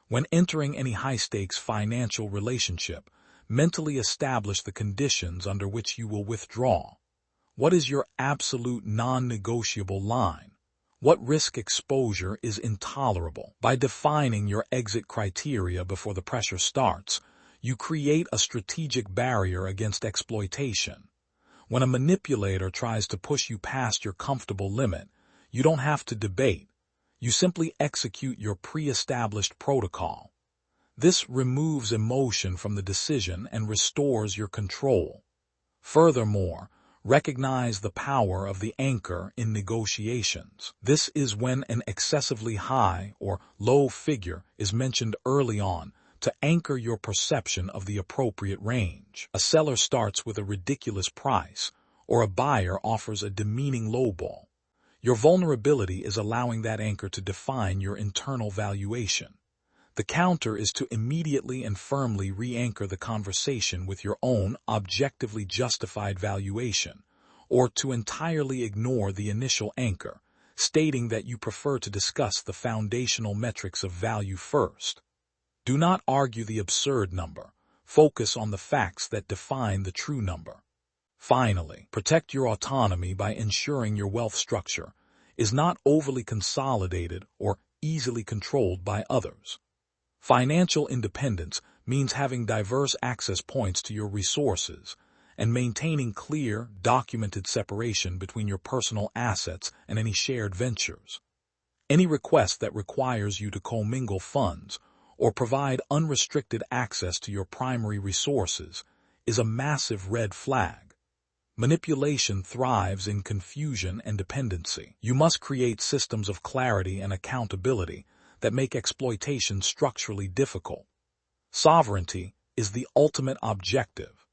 When entering any high-stakes financial relationship, mentally establish the conditions under which you will withdraw. What is your absolute non-negotiable line? What risk exposure is intolerable? By defining your exit criteria before the pressure starts, you create a strategic barrier against exploitation. When a manipulator tries to push you past your comfortable limit, you don't have to debate. You simply execute your pre-established protocol. This removes emotion from the decision and restores your control. Furthermore, recognize the power of the anchor in negotiations. This is when an excessively high or low figure is mentioned early on to anchor your perception of the appropriate range. A seller starts with a ridiculous price, or a buyer offers a demeaning lowball. Your vulnerability is allowing that anchor to define your internal valuation. The counter is to immediately and firmly re-anchor the conversation with your own objectively justified valuation, or to entirely ignore the initial anchor, stating that you prefer to discuss the foundational metrics of value first. Do not argue the absurd number. Focus on the facts that define the true number. Finally, protect your autonomy by ensuring your wealth structure is not overly consolidated or easily controlled by others. Financial independence means having diverse access points to your resources and maintaining clear, documented separation between your personal assets and any shared ventures. Any request that requires you to commingle funds or provide unrestricted access to your primary resources is a massive red flag. Manipulation thrives in confusion and dependency. You must create systems of clarity and accountability that make exploitation structurally difficult. Sovereignty is the ultimate objective.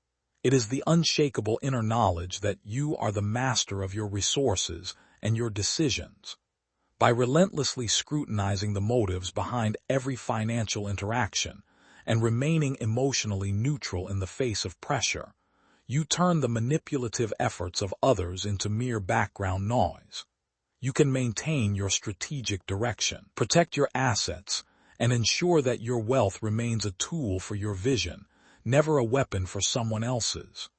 It is the unshakable inner knowledge that you are the master of your resources and your decisions. By relentlessly scrutinizing the motives behind every financial interaction and remaining emotionally neutral in the face of pressure, you turn the manipulative efforts of others into mere background noise. You can maintain your strategic direction, protect your assets, and ensure that your wealth remains a tool for your vision, never a weapon for someone else's.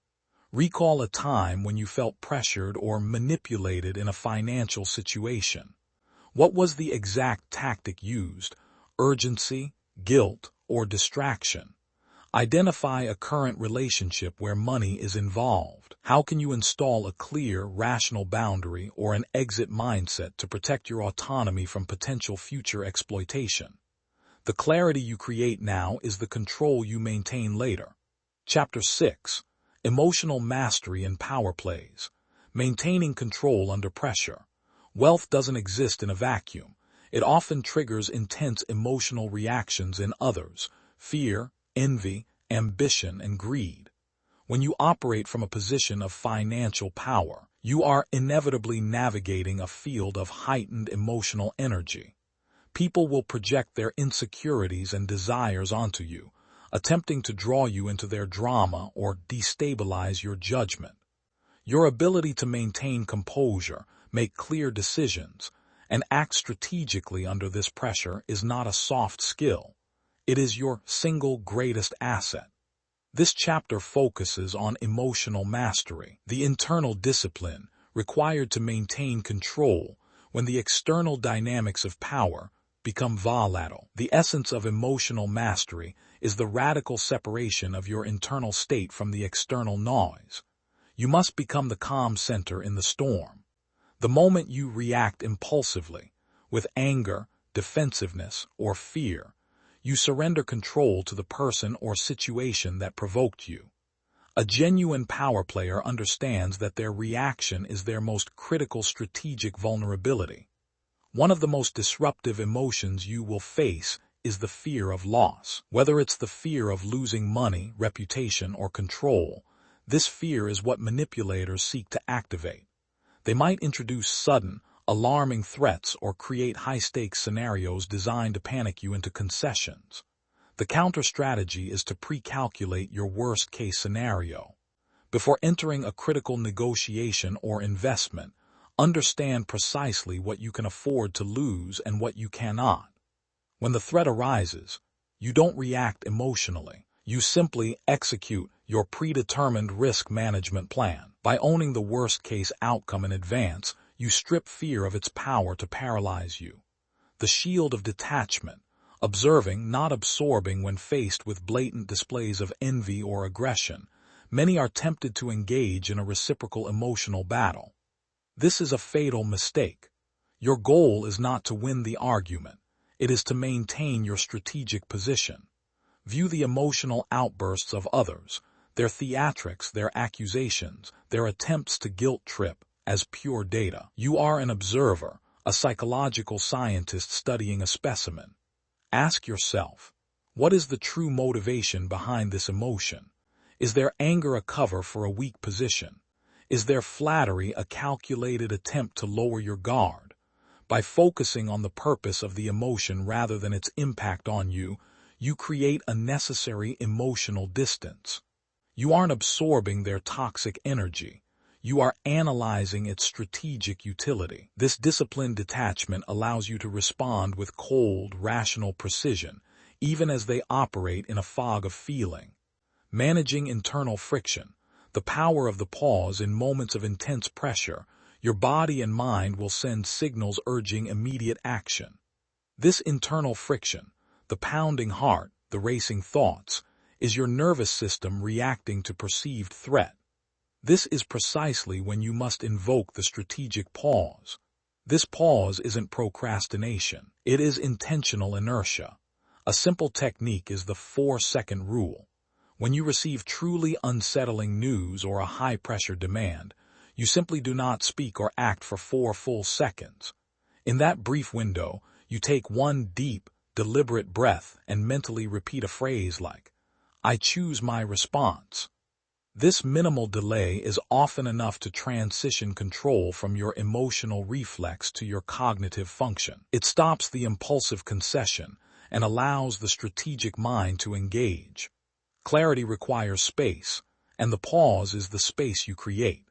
Recall a time when you felt pressured or manipulated in a financial situation. What was the exact tactic used? Urgency, guilt, or distraction? Identify a current relationship where money is involved. How can you install a clear, rational boundary or an exit mindset to protect your autonomy from potential future exploitation? The clarity you create now is the control you maintain later. Chapter 6. Emotional Mastery and Power Plays. Maintaining control under pressure. Wealth doesn't exist in a vacuum. It often triggers intense emotional reactions in others: fear, envy, ambition, and greed. When you operate from a position of financial power, you are inevitably navigating a field of heightened emotional energy. People will project their insecurities and desires onto you, attempting to draw you into their drama or destabilize your judgment. Your ability to maintain composure, make clear decisions, and act strategically under this pressure is not a soft skill. It is your single greatest asset. This chapter focuses on emotional mastery, the internal discipline required to maintain control when the external dynamics of power become volatile. The essence of emotional mastery is the radical separation of your internal state from the external noise. You must become the calm center in the storm. The moment you react impulsively, with anger, defensiveness, or fear, you surrender control to the person or situation that provoked you. A genuine power player understands that their reaction is their most critical strategic vulnerability. One of the most disruptive emotions you will face is the fear of loss. Whether it's the fear of losing money, reputation, or control, this fear is what manipulators seek to activate. They might introduce sudden, alarming threats or create high-stakes scenarios designed to panic you into concessions. The counter-strategy is to pre-calculate your worst-case scenario. Before entering a critical negotiation or investment, understand precisely what you can afford to lose and what you cannot. When the threat arises, you don't react emotionally. You simply execute your predetermined risk management plan. By owning the worst-case outcome in advance, you strip fear of its power to paralyze you. The shield of detachment, observing, not absorbing when faced with blatant displays of envy or aggression. Many are tempted to engage in a reciprocal emotional battle. This is a fatal mistake. Your goal is not to win the argument. It is to maintain your strategic position. View the emotional outbursts of others, their theatrics, their accusations, their attempts to guilt trip, as pure data. You are an observer, a psychological scientist studying a specimen. Ask yourself, what is the true motivation behind this emotion? Is their anger a cover for a weak position? Is their flattery a calculated attempt to lower your guard? By focusing on the purpose of the emotion rather than its impact on you, you create a necessary emotional distance. You aren't absorbing their toxic energy. You are analyzing its strategic utility. This disciplined detachment allows you to respond with cold, rational precision, even as they operate in a fog of feeling. Managing internal friction. The power of the pause. In moments of intense pressure, your body and mind will send signals urging immediate action. This internal friction, the pounding heart, the racing thoughts, is your nervous system reacting to perceived threat. This is precisely when you must invoke the strategic pause. This pause isn't procrastination. It is intentional inertia. A simple technique is the 4-second rule. When you receive truly unsettling news or a high-pressure demand, you simply do not speak or act for 4 full seconds. In that brief window, you take one deep, deliberate breath and mentally repeat a phrase like, "I choose my response." This minimal delay is often enough to transition control from your emotional reflex to your cognitive function. It stops the impulsive concession and allows the strategic mind to engage. Clarity requires space, and the pause is the space you create.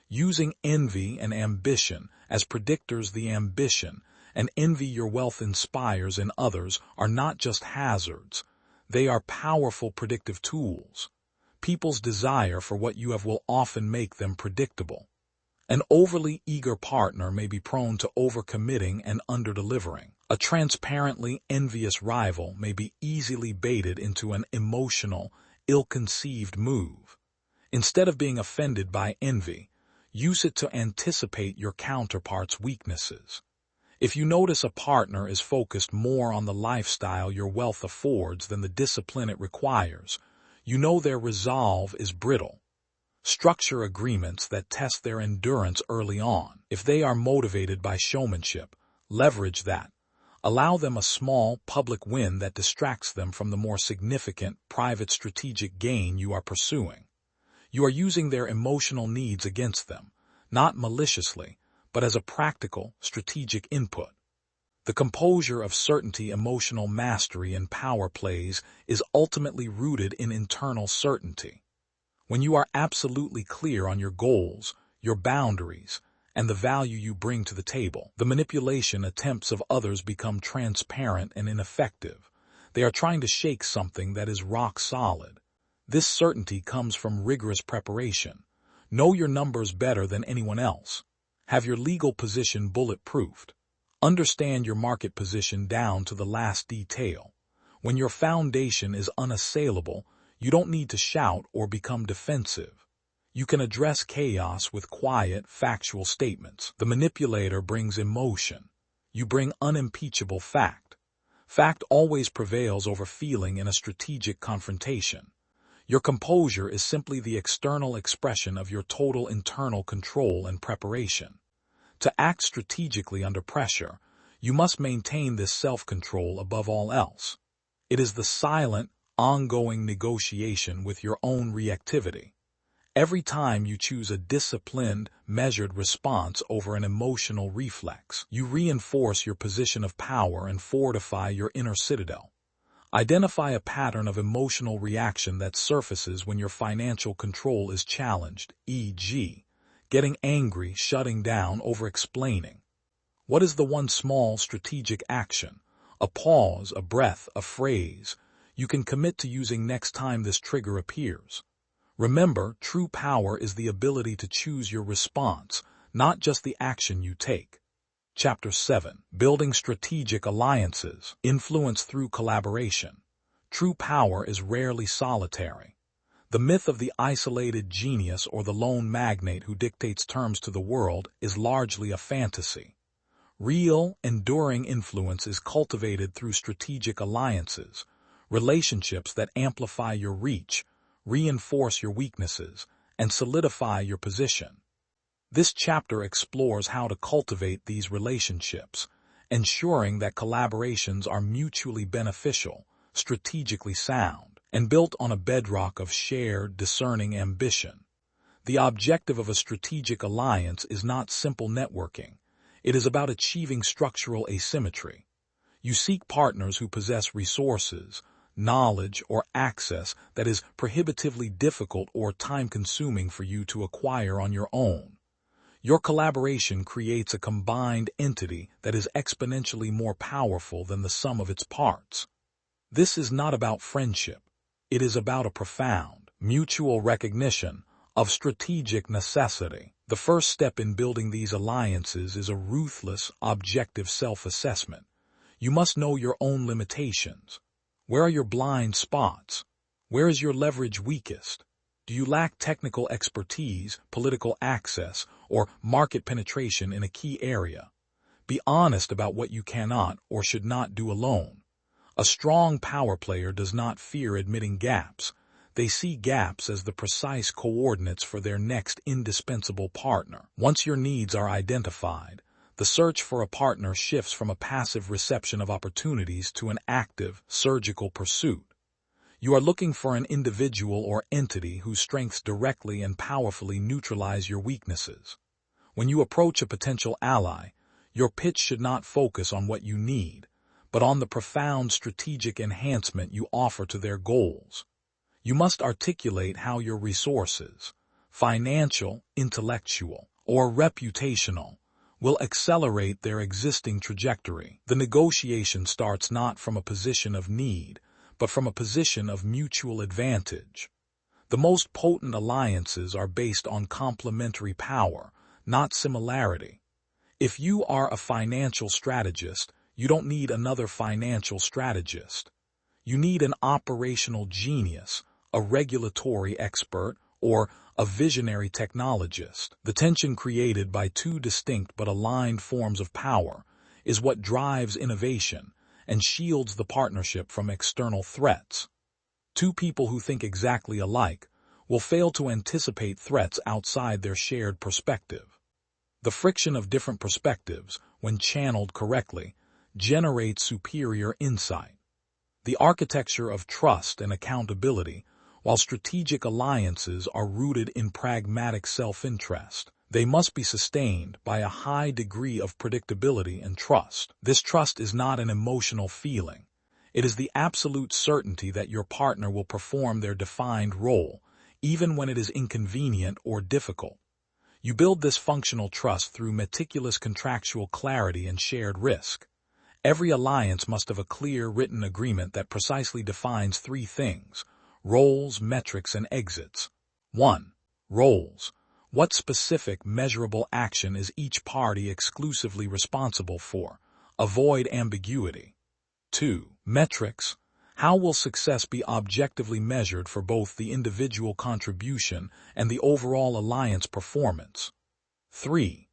Using envy and ambition as predictors, the ambition and envy your wealth inspires in others are not just hazards, they are powerful predictive tools. People's desire for what you have will often make them predictable. An overly eager partner may be prone to overcommitting and underdelivering. A transparently envious rival may be easily baited into an emotional, ill-conceived move. Instead of being offended by envy, use it to anticipate your counterpart's weaknesses. If you notice a partner is focused more on the lifestyle your wealth affords than the discipline it requires, you know their resolve is brittle. Structure agreements that test their endurance early on. If they are motivated by showmanship, leverage that. Allow them a small, public win that distracts them from the more significant, private strategic gain you are pursuing. You are using their emotional needs against them, not maliciously, but as a practical, strategic input. The composure of certainty, emotional mastery, and power plays is ultimately rooted in internal certainty. When you are absolutely clear on your goals, your boundaries, and the value you bring to the table, the manipulation attempts of others become transparent and ineffective. They are trying to shake something that is rock solid. This certainty comes from rigorous preparation. Know your numbers better than anyone else. Have your legal position bulletproofed. Understand your market position down to the last detail. When your foundation is unassailable, you don't need to shout or become defensive. You can address chaos with quiet, factual statements. The manipulator brings emotion. You bring unimpeachable fact. Fact always prevails over feeling in a strategic confrontation. Your composure is simply the external expression of your total internal control and preparation. To act strategically under pressure, you must maintain this self-control above all else. It is the silent, ongoing negotiation with your own reactivity. Every time you choose a disciplined, measured response over an emotional reflex, you reinforce your position of power and fortify your inner citadel. Identify a pattern of emotional reaction that surfaces when your financial control is challenged, e.g., getting angry, shutting down, over-explaining. What is the one small strategic action, a pause, a breath, a phrase, you can commit to using next time this trigger appears? Remember, true power is the ability to choose your response, not just the action you take. Chapter 7. Building Strategic Alliances. Influence through collaboration. True power is rarely solitary. The myth of the isolated genius or the lone magnate who dictates terms to the world is largely a fantasy. Real, enduring influence is cultivated through strategic alliances, relationships that amplify your reach, reinforce your weaknesses, and solidify your position. This chapter explores how to cultivate these relationships, ensuring that collaborations are mutually beneficial, strategically sound, and built on a bedrock of shared, discerning ambition. The objective of a strategic alliance is not simple networking. It is about achieving structural asymmetry. You seek partners who possess resources, knowledge, or access that is prohibitively difficult or time-consuming for you to acquire on your own. Your collaboration creates a combined entity that is exponentially more powerful than the sum of its parts. This is not about friendship. It is about a profound, mutual recognition, of strategic necessity. The first step in building these alliances is a ruthless, objective self-assessment. You must know your own limitations. Where are your blind spots? Where is your leverage weakest? Do you lack technical expertise, political access, or market penetration in a key area? Be honest about what you cannot or should not do alone. A strong power player does not fear admitting gaps. They see gaps as the precise coordinates for their next indispensable partner. Once your needs are identified, the search for a partner shifts from a passive reception of opportunities to an active, surgical pursuit. You are looking for an individual or entity whose strengths directly and powerfully neutralize your weaknesses. When you approach a potential ally, your pitch should not focus on what you need, but on the profound strategic enhancement you offer to their goals. You must articulate how your resources, financial, intellectual, or reputational, will accelerate their existing trajectory. The negotiation starts not from a position of need, but from a position of mutual advantage. The most potent alliances are based on complementary power, not similarity. If you are a financial strategist, you don't need another financial strategist. You need an operational genius, a regulatory expert, or a visionary technologist. The tension created by two distinct but aligned forms of power is what drives innovation and shields the partnership from external threats. Two people who think exactly alike will fail to anticipate threats outside their shared perspective. The friction of different perspectives, when channeled correctly, generates superior insight. The architecture of trust and accountability, while strategic alliances are rooted in pragmatic self-interest, they must be sustained by a high degree of predictability and trust. This trust is not an emotional feeling. It is the absolute certainty that your partner will perform their defined role, even when it is inconvenient or difficult. You build this functional trust through meticulous contractual clarity and shared risk. Every alliance must have a clear written agreement that precisely defines three things: roles, metrics, and exits. 1. Roles. What specific, measurable action is each party exclusively responsible for? Avoid ambiguity. 2. Metrics. How will success be objectively measured for both the individual contribution and the overall alliance performance? 3.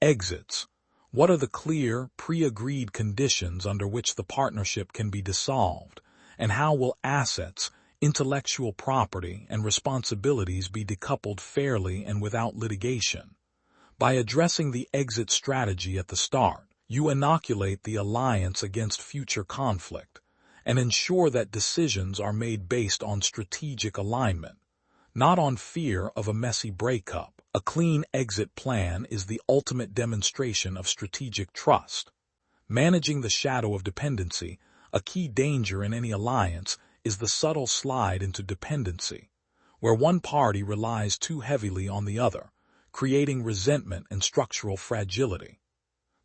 Exits. What are the clear, pre-agreed conditions under which the partnership can be dissolved, and how will assets, intellectual property, and responsibilities be decoupled fairly and without litigation? By addressing the exit strategy at the start, you inoculate the alliance against future conflict and ensure that decisions are made based on strategic alignment, not on fear of a messy breakup. A clean exit plan is the ultimate demonstration of strategic trust. Managing the shadow of dependency, a key danger in any alliance, is the subtle slide into dependency, where one party relies too heavily on the other, creating resentment and structural fragility.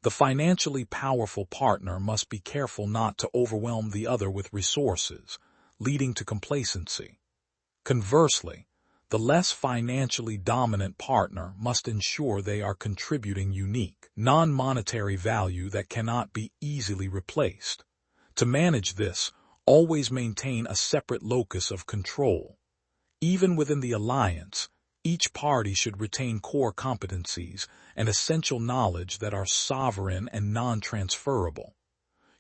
The financially powerful partner must be careful not to overwhelm the other with resources, leading to complacency. Conversely, the less financially dominant partner must ensure they are contributing unique, non-monetary value that cannot be easily replaced. To manage this, always maintain a separate locus of control. Even within the alliance, each party should retain core competencies and essential knowledge that are sovereign and non-transferable.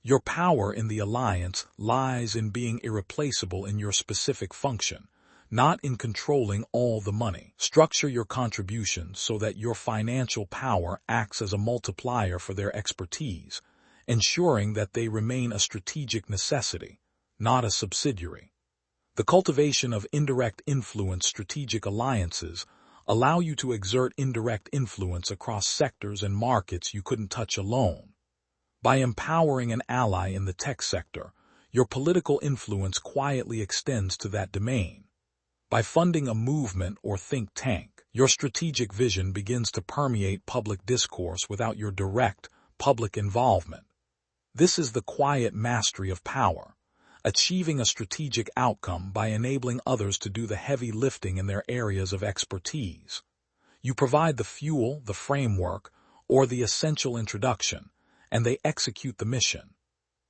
Your power in the alliance lies in being irreplaceable in your specific function, not in controlling all the money. Structure your contributions so that your financial power acts as a multiplier for their expertise, ensuring that they remain a strategic necessity, not a subsidiary. The cultivation of indirect influence. Strategic alliances allow you to exert indirect influence across sectors and markets you couldn't touch alone. By empowering an ally in the tech sector, your political influence quietly extends to that domain. By funding a movement or think tank, your strategic vision begins to permeate public discourse without your direct, public involvement. This is the quiet mastery of power, achieving a strategic outcome by enabling others to do the heavy lifting in their areas of expertise. You provide the fuel, the framework, or the essential introduction, and they execute the mission.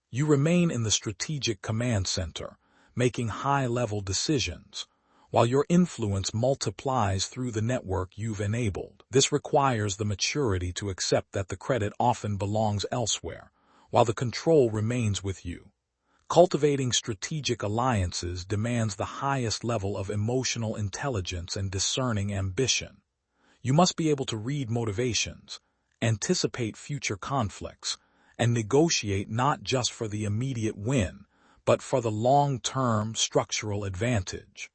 You remain in the strategic command center, making high-level decisions, while your influence multiplies through the network you've enabled. This requires the maturity to accept that the credit often belongs elsewhere, while the control remains with you. Cultivating strategic alliances demands the highest level of emotional intelligence and discerning ambition. You must be able to read motivations, anticipate future conflicts, and negotiate not just for the immediate win, but for the long-term structural advantage.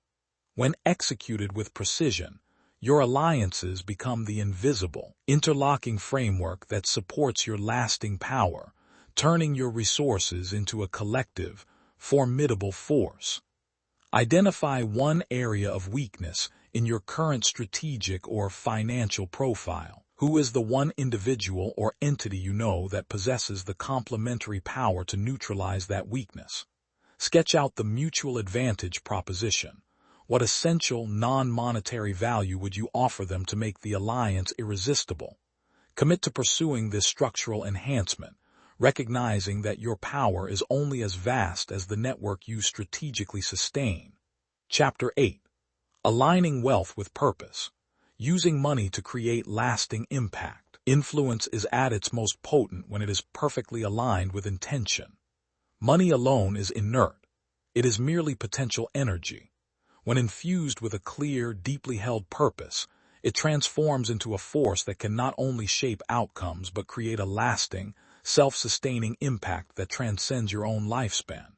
When executed with precision, your alliances become the invisible, interlocking framework that supports your lasting power, turning your resources into a collective, formidable force. Identify one area of weakness in your current strategic or financial profile. Who is the one individual or entity you know that possesses the complementary power to neutralize that weakness? Sketch out the mutual advantage proposition. What essential non-monetary value would you offer them to make the alliance irresistible? Commit to pursuing this structural enhancement, recognizing that your power is only as vast as the network you strategically sustain. Chapter 8. Aligning wealth with purpose. Using money to create lasting impact. Influence is at its most potent when it is perfectly aligned with intention. Money alone is inert. It is merely potential energy. When infused with a clear, deeply held purpose, it transforms into a force that can not only shape outcomes but create a lasting, self-sustaining impact that transcends your own lifespan.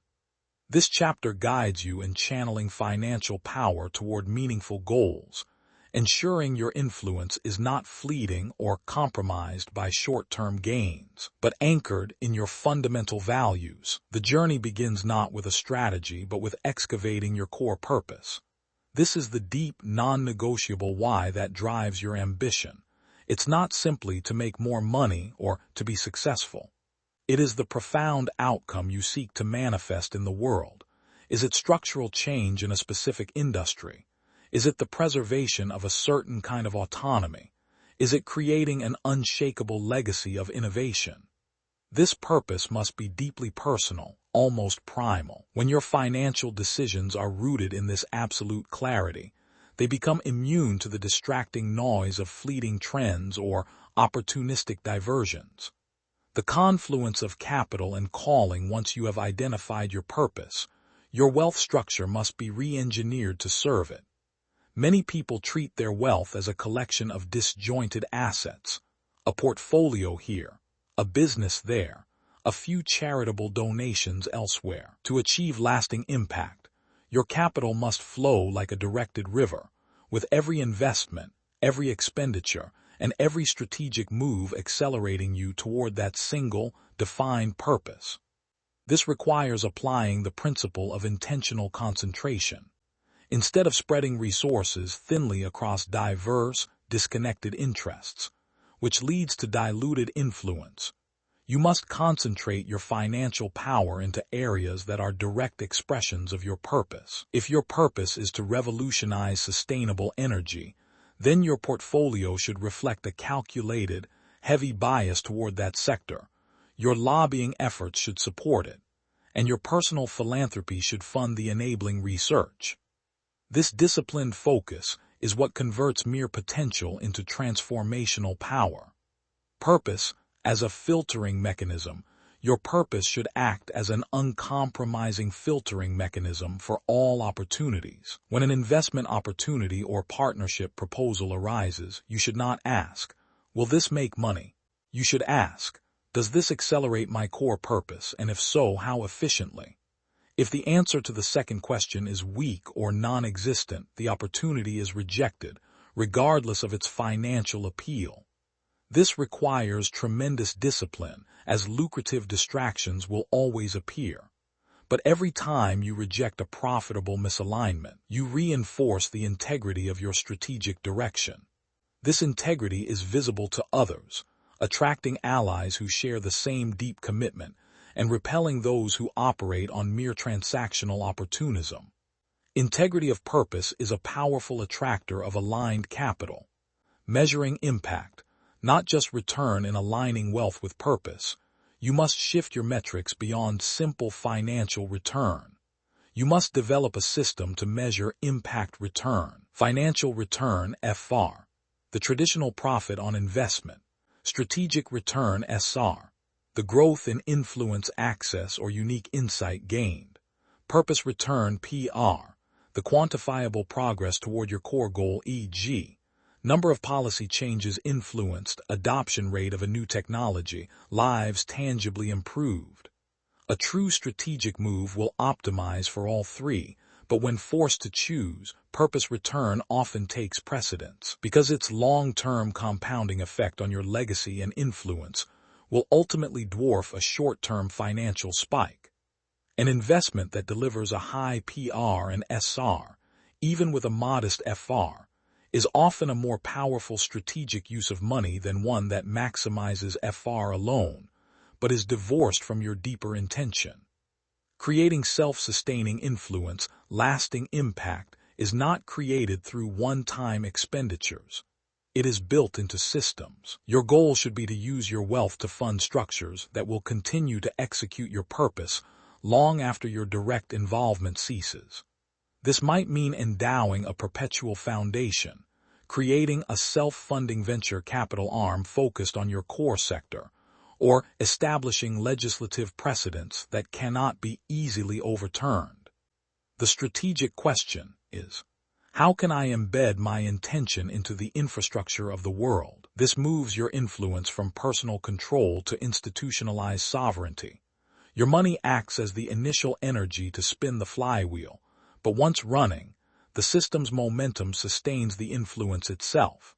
This chapter guides you in channeling financial power toward meaningful goals, ensuring your influence is not fleeting or compromised by short-term gains, but anchored in your fundamental values. The journey begins not with a strategy but with excavating your core purpose. This is the deep, non-negotiable why that drives your ambition. It's not simply to make more money or to be successful. It is the profound outcome you seek to manifest in the world. Is it structural change in a specific industry? Is it the preservation of a certain kind of autonomy? Is it creating an unshakable legacy of innovation? This purpose must be deeply personal, almost primal. When your financial decisions are rooted in this absolute clarity, they become immune to the distracting noise of fleeting trends or opportunistic diversions. The confluence of capital and calling. Once you have identified your purpose, your wealth structure must be re-engineered to serve it. Many people treat their wealth as a collection of disjointed assets, a portfolio here, a business there, a few charitable donations elsewhere. To achieve lasting impact, your capital must flow like a directed river, with every investment, every expenditure, and every strategic move accelerating you toward that single, defined purpose. This requires applying the principle of intentional concentration. Instead of spreading resources thinly across diverse, disconnected interests, which leads to diluted influence, you must concentrate your financial power into areas that are direct expressions of your purpose. If your purpose is to revolutionize sustainable energy, then your portfolio should reflect a calculated, heavy bias toward that sector. Your lobbying efforts should support it, and your personal philanthropy should fund the enabling research. This disciplined focus is what converts mere potential into transformational power. Purpose, as a filtering mechanism, your purpose should act as an uncompromising filtering mechanism for all opportunities. When an investment opportunity or partnership proposal arises, you should not ask, "Will this make money?" You should ask, "Does this accelerate my core purpose, and if so, how efficiently?" If the answer to the second question is weak or non-existent, the opportunity is rejected, regardless of its financial appeal. This requires tremendous discipline, as lucrative distractions will always appear. But every time you reject a profitable misalignment, you reinforce the integrity of your strategic direction. This integrity is visible to others, attracting allies who share the same deep commitment and repelling those who operate on mere transactional opportunism. Integrity of purpose is a powerful attractor of aligned capital. Measuring impact, not just return in aligning wealth with purpose, you must shift your metrics beyond simple financial return. You must develop a system to measure impact return, financial return (FR), the traditional profit on investment, strategic return (SR), the growth in influence, access, or unique insight gained, purpose return (PR), the quantifiable progress toward your core goal, e.g., number of policy changes influenced, adoption rate of a new technology, lives tangibly improved. A true strategic move will optimize for all three, but when forced to choose, purpose return often takes precedence, because its long-term compounding effect on your legacy and influence will ultimately dwarf a short-term financial spike. An investment that delivers a high PR and SR, even with a modest FR, is often a more powerful strategic use of money than one that maximizes FR alone, but is divorced from your deeper intention. Creating self-sustaining influence, lasting impact, is not created through one-time expenditures. It is built into systems. Your goal should be to use your wealth to fund structures that will continue to execute your purpose long after your direct involvement ceases. This might mean endowing a perpetual foundation, creating a self-funding venture capital arm focused on your core sector, or establishing legislative precedents that cannot be easily overturned. The strategic question is, how can I embed my intention into the infrastructure of the world? This moves your influence from personal control to institutionalized sovereignty. Your money acts as the initial energy to spin the flywheel, but once running, the system's momentum sustains the influence itself.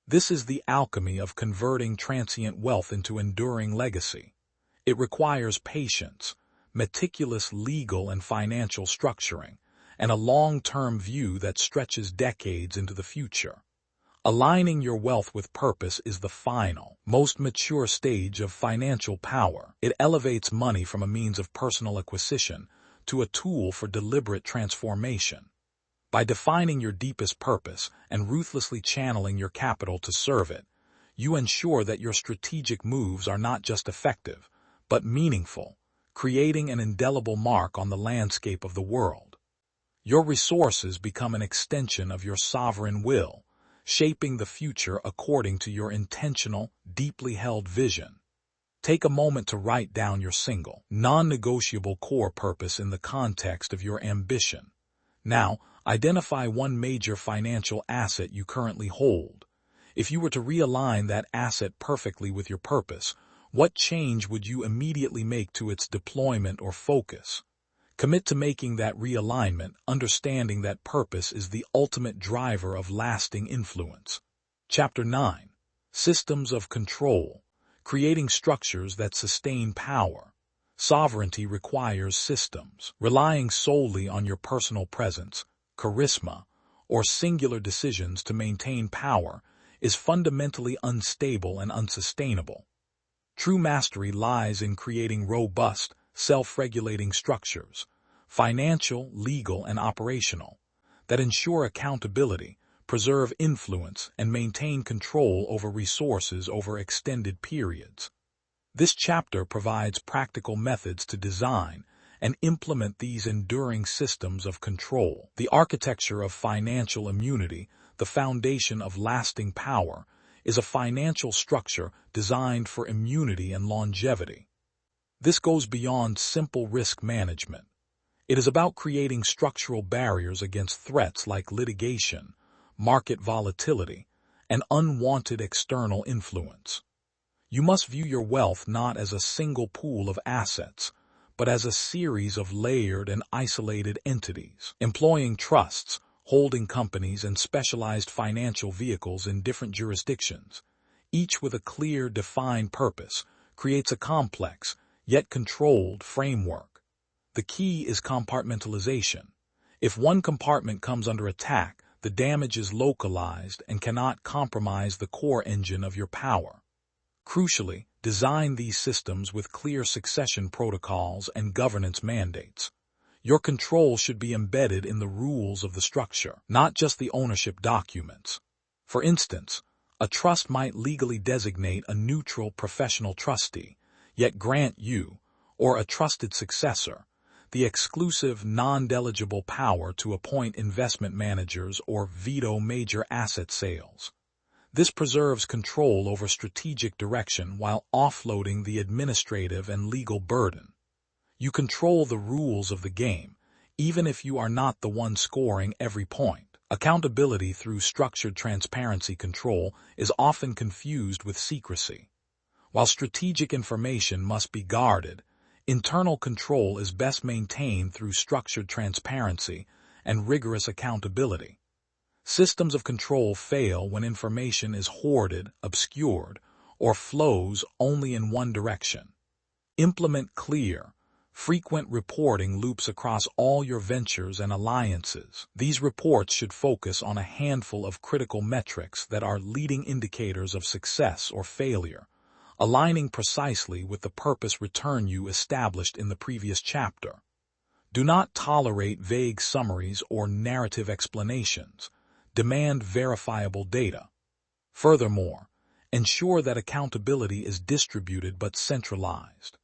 This is the alchemy of converting transient wealth into enduring legacy. It requires patience, meticulous legal and financial structuring, and a long-term view that stretches decades into the future. Aligning your wealth with purpose is the final, most mature stage of financial power. It elevates money from a means of personal acquisition to a tool for deliberate transformation. By defining your deepest purpose and ruthlessly channeling your capital to serve it, you ensure that your strategic moves are not just effective, but meaningful, creating an indelible mark on the landscape of the world. Your resources become an extension of your sovereign will, shaping the future according to your intentional, deeply held vision. Take a moment to write down your single, non-negotiable core purpose in the context of your ambition. Now, identify one major financial asset you currently hold. If you were to realign that asset perfectly with your purpose, what change would you immediately make to its deployment or focus? Commit to making that realignment, understanding that purpose is the ultimate driver of lasting influence. Chapter 9. Systems of Control. Creating structures that sustain power. Sovereignty requires systems. Relying solely on your personal presence, charisma, or singular decisions to maintain power is fundamentally unstable and unsustainable. True mastery lies in creating robust, self-regulating structures, financial, legal, and operational, that ensure accountability, preserve influence, and maintain control over resources over extended periods. This chapter provides practical methods to design and implement these enduring systems of control. The architecture of financial immunity, the foundation of lasting power, is a financial structure designed for immunity and longevity. This goes beyond simple risk management. It is about creating structural barriers against threats like litigation, market volatility, and unwanted external influence. You must view your wealth not as a single pool of assets, but as a series of layered and isolated entities. Employing trusts, holding companies, and specialized financial vehicles in different jurisdictions, each with a clear, defined purpose, creates a complex, yet controlled framework. The key is compartmentalization. If one compartment comes under attack, the damage is localized and cannot compromise the core engine of your power. Crucially, design these systems with clear succession protocols and governance mandates. Your control should be embedded in the rules of the structure, not just the ownership documents. For instance, a trust might legally designate a neutral professional trustee, yet grant you, or a trusted successor, the exclusive non-delegible power to appoint investment managers or veto major asset sales. This preserves control over strategic direction while offloading the administrative and legal burden. You control the rules of the game, even if you are not the one scoring every point. Accountability through structured transparency control is often confused with secrecy. While strategic information must be guarded, internal control is best maintained through structured transparency and rigorous accountability. Systems of control fail when information is hoarded, obscured, or flows only in one direction. Implement clear, frequent reporting loops across all your ventures and alliances. These reports should focus on a handful of critical metrics that are leading indicators of success or failure, aligning precisely with the purpose return you established in the previous chapter. Do not tolerate vague summaries or narrative explanations. Demand verifiable data. Furthermore, ensure that accountability is distributed but centralized.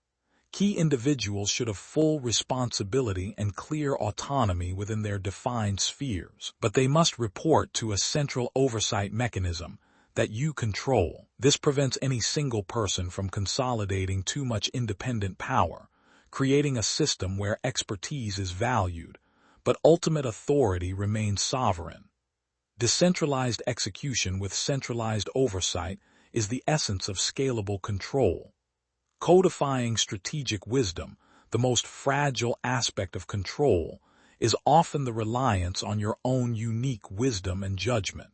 Key individuals should have full responsibility and clear autonomy within their defined spheres, but they must report to a central oversight mechanism that you control. This prevents any single person from consolidating too much independent power, creating a system where expertise is valued, but ultimate authority remains sovereign. Decentralized execution with centralized oversight is the essence of scalable control. Codifying strategic wisdom, the most fragile aspect of control, is often the reliance on your own unique wisdom and judgment.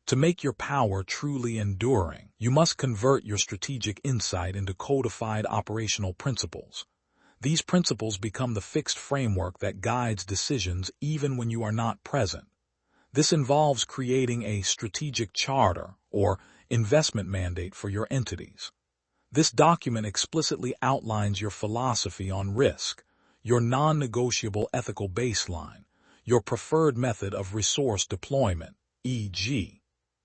To make your power truly enduring, you must convert your strategic insight into codified operational principles. These principles become the fixed framework that guides decisions even when you are not present. This involves creating a strategic charter or investment mandate for your entities. This document explicitly outlines your philosophy on risk, your non-negotiable ethical baseline, your preferred method of resource deployment, e.g.,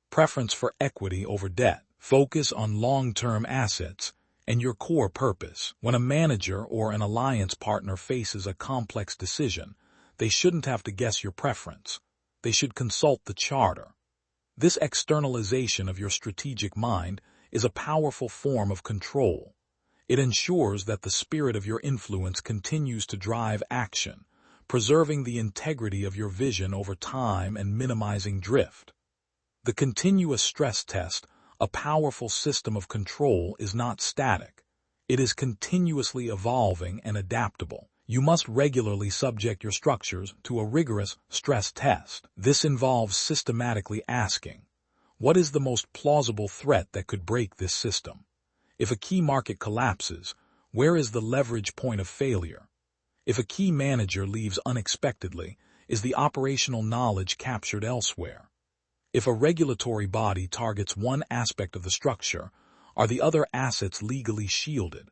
preference for equity over debt, focus on long-term assets, and your core purpose. When a manager or an alliance partner faces a complex decision, they shouldn't have to guess your preference. They should consult the charter. This externalization of your strategic mind is a powerful form of control. It ensures that the spirit of your influence continues to drive action, preserving the integrity of your vision over time and minimizing drift. The continuous stress test, a powerful system of control, is not static. It is continuously evolving and adaptable. You must regularly subject your structures to a rigorous stress test. This involves systematically asking, what is the most plausible threat that could break this system? If a key market collapses, where is the leverage point of failure? If a key manager leaves unexpectedly, is the operational knowledge captured elsewhere? If a regulatory body targets one aspect of the structure, are the other assets legally shielded?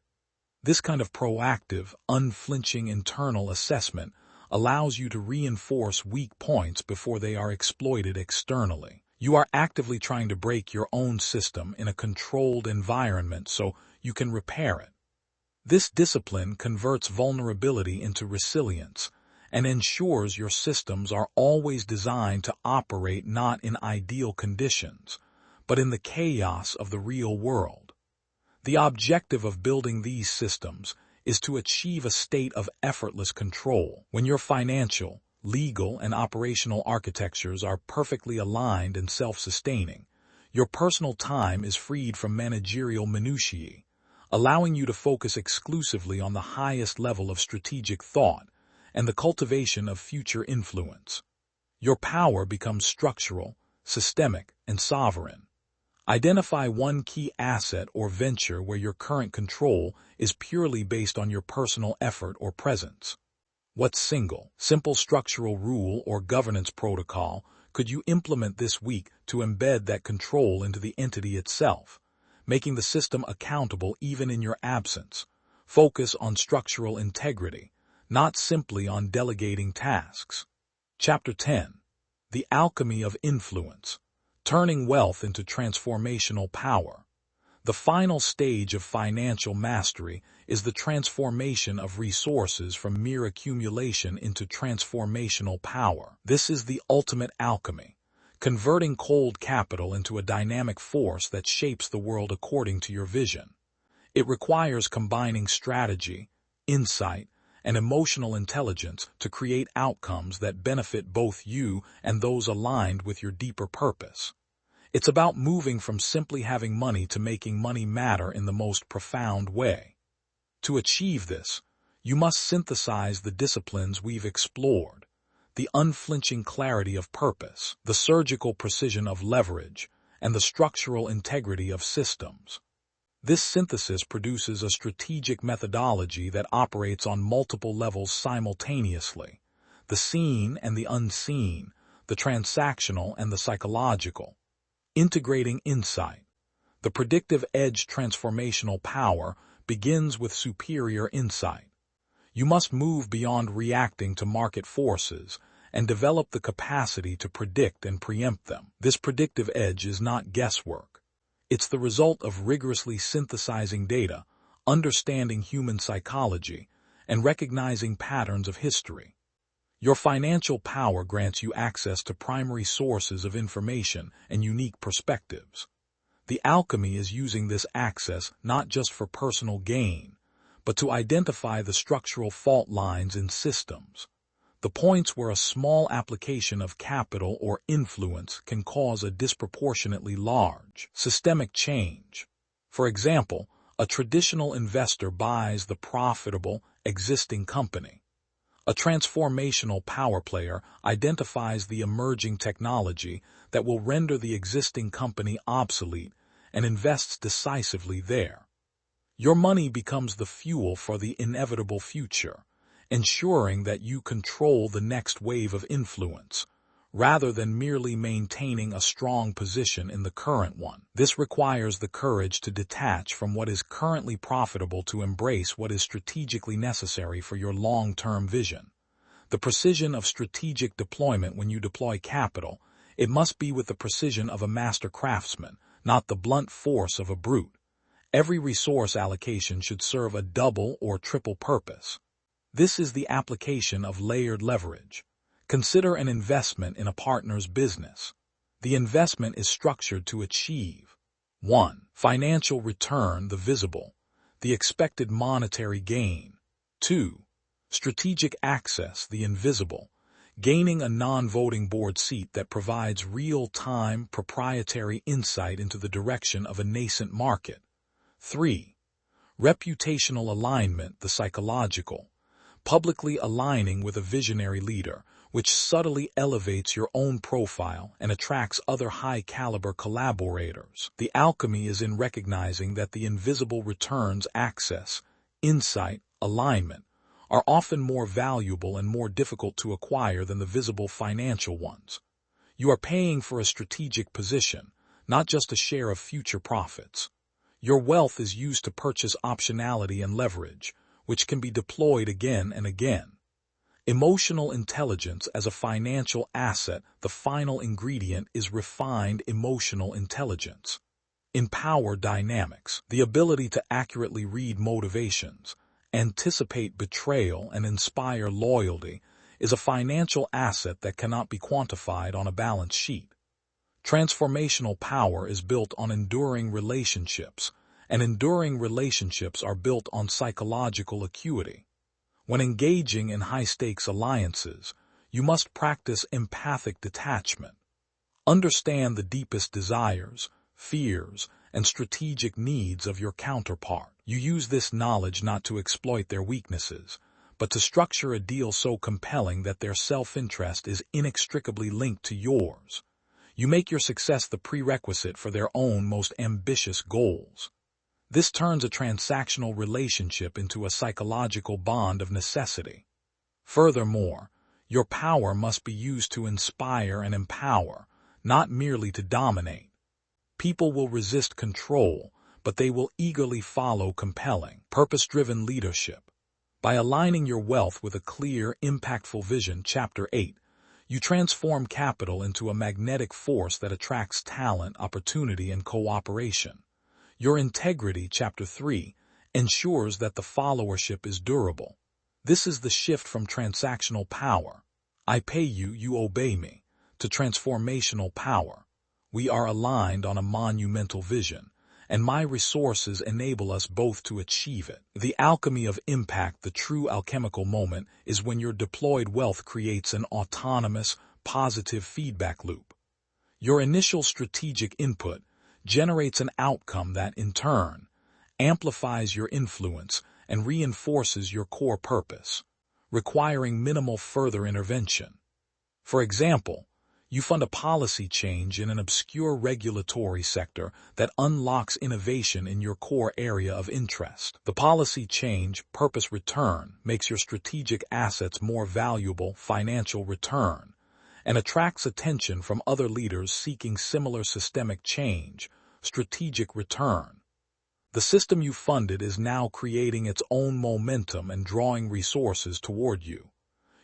This kind of proactive, unflinching internal assessment allows you to reinforce weak points before they are exploited externally. You are actively trying to break your own system in a controlled environment so you can repair it. This discipline converts vulnerability into resilience and ensures your systems are always designed to operate not in ideal conditions, but in the chaos of the real world. The objective of building these systems is to achieve a state of effortless control. When your financial, legal, and operational architectures are perfectly aligned and self-sustaining, your personal time is freed from managerial minutiae, allowing you to focus exclusively on the highest level of strategic thought and the cultivation of future influence. Your power becomes structural, systemic, and sovereign. Identify one key asset or venture where your current control is purely based on your personal effort or presence. What simple structural rule or governance protocol could you implement this week to embed that control into the entity itself, making the system accountable even in your absence. Focus on structural integrity, not simply on delegating tasks. Chapter 10. The Alchemy of Influence. Turning Wealth into Transformational Power. The final stage of financial mastery is the transformation of resources from mere accumulation into transformational power. This is the ultimate alchemy, converting cold capital into a dynamic force that shapes the world according to your vision. It requires combining strategy, insight, and emotional intelligence to create outcomes that benefit both you and those aligned with your deeper purpose. It's about moving from simply having money to making money matter in the most profound way. To achieve this, you must synthesize the disciplines we've explored: the unflinching clarity of purpose, the surgical precision of leverage, and the structural integrity of systems. This synthesis produces a strategic methodology that operates on multiple levels simultaneously: the seen and the unseen, the transactional and the psychological. Integrating insight. The predictive edge transformational power begins with superior insight. You must move beyond reacting to market forces and develop the capacity to predict and preempt them. This predictive edge is not guesswork. It's the result of rigorously synthesizing data, understanding human psychology, and recognizing patterns of history. Your financial power grants you access to primary sources of information and unique perspectives. The alchemy is using this access not just for personal gain, but to identify the structural fault lines in systems, the points where a small application of capital or influence can cause a disproportionately large systemic change. For example, a traditional investor buys the profitable existing company. A transformational power player identifies the emerging technology that will render the existing company obsolete and invests decisively there. Your money becomes the fuel for the inevitable future, ensuring that you control the next wave of influence, rather than merely maintaining a strong position in the current one. This requires the courage to detach from what is currently profitable to embrace what is strategically necessary for your long-term vision. The precision of strategic deployment. When you deploy capital, it must be with the precision of a master craftsman, not the blunt force of a brute. Every resource allocation should serve a double or triple purpose. This is the application of layered leverage. Consider an investment in a partner's business. The investment is structured to achieve 1. Financial return, the visible, the expected monetary gain. 2. Strategic access, the invisible, gaining a non-voting board seat that provides real-time proprietary insight into the direction of a nascent market. 3. Reputational alignment, the psychological, publicly aligning with a visionary leader, which subtly elevates your own profile and attracts other high-caliber collaborators. The alchemy is in recognizing that the invisible returns, access, insight, alignment, are often more valuable and more difficult to acquire than the visible financial ones. You are paying for a strategic position, not just a share of future profits. Your wealth is used to purchase optionality and leverage, which can be deployed again and again. Emotional intelligence as a financial asset. The final ingredient is refined emotional intelligence. In power dynamics, the ability to accurately read motivations, anticipate betrayal, and inspire loyalty is a financial asset that cannot be quantified on a balance sheet. Transformational power is built on enduring relationships, and enduring relationships are built on psychological acuity. When engaging in high-stakes alliances, you must practice empathic detachment. Understand the deepest desires, fears, and strategic needs of your counterpart. You use this knowledge not to exploit their weaknesses, but to structure a deal so compelling that their self-interest is inextricably linked to yours. You make your success the prerequisite for their own most ambitious goals. This turns a transactional relationship into a psychological bond of necessity. Furthermore, your power must be used to inspire and empower, not merely to dominate. People will resist control, but they will eagerly follow compelling, purpose-driven leadership. By aligning your wealth with a clear, impactful vision, Chapter 8, you transform capital into a magnetic force that attracts talent, opportunity, and cooperation. Your integrity, Chapter 3, ensures that the followership is durable. This is the shift from transactional power, I pay you, you obey me, to transformational power. We are aligned on a monumental vision, and my resources enable us both to achieve it. The alchemy of impact, the true alchemical moment, is when your deployed wealth creates an autonomous, positive feedback loop. Your initial strategic input generates an outcome that, in turn, amplifies your influence and reinforces your core purpose, requiring minimal further intervention. For example, you fund a policy change in an obscure regulatory sector that unlocks innovation in your core area of interest. The policy change, purpose return, makes your strategic assets more valuable, financial return, and attracts attention from other leaders seeking similar systemic change, strategic return. The system you funded is now creating its own momentum and drawing resources toward you.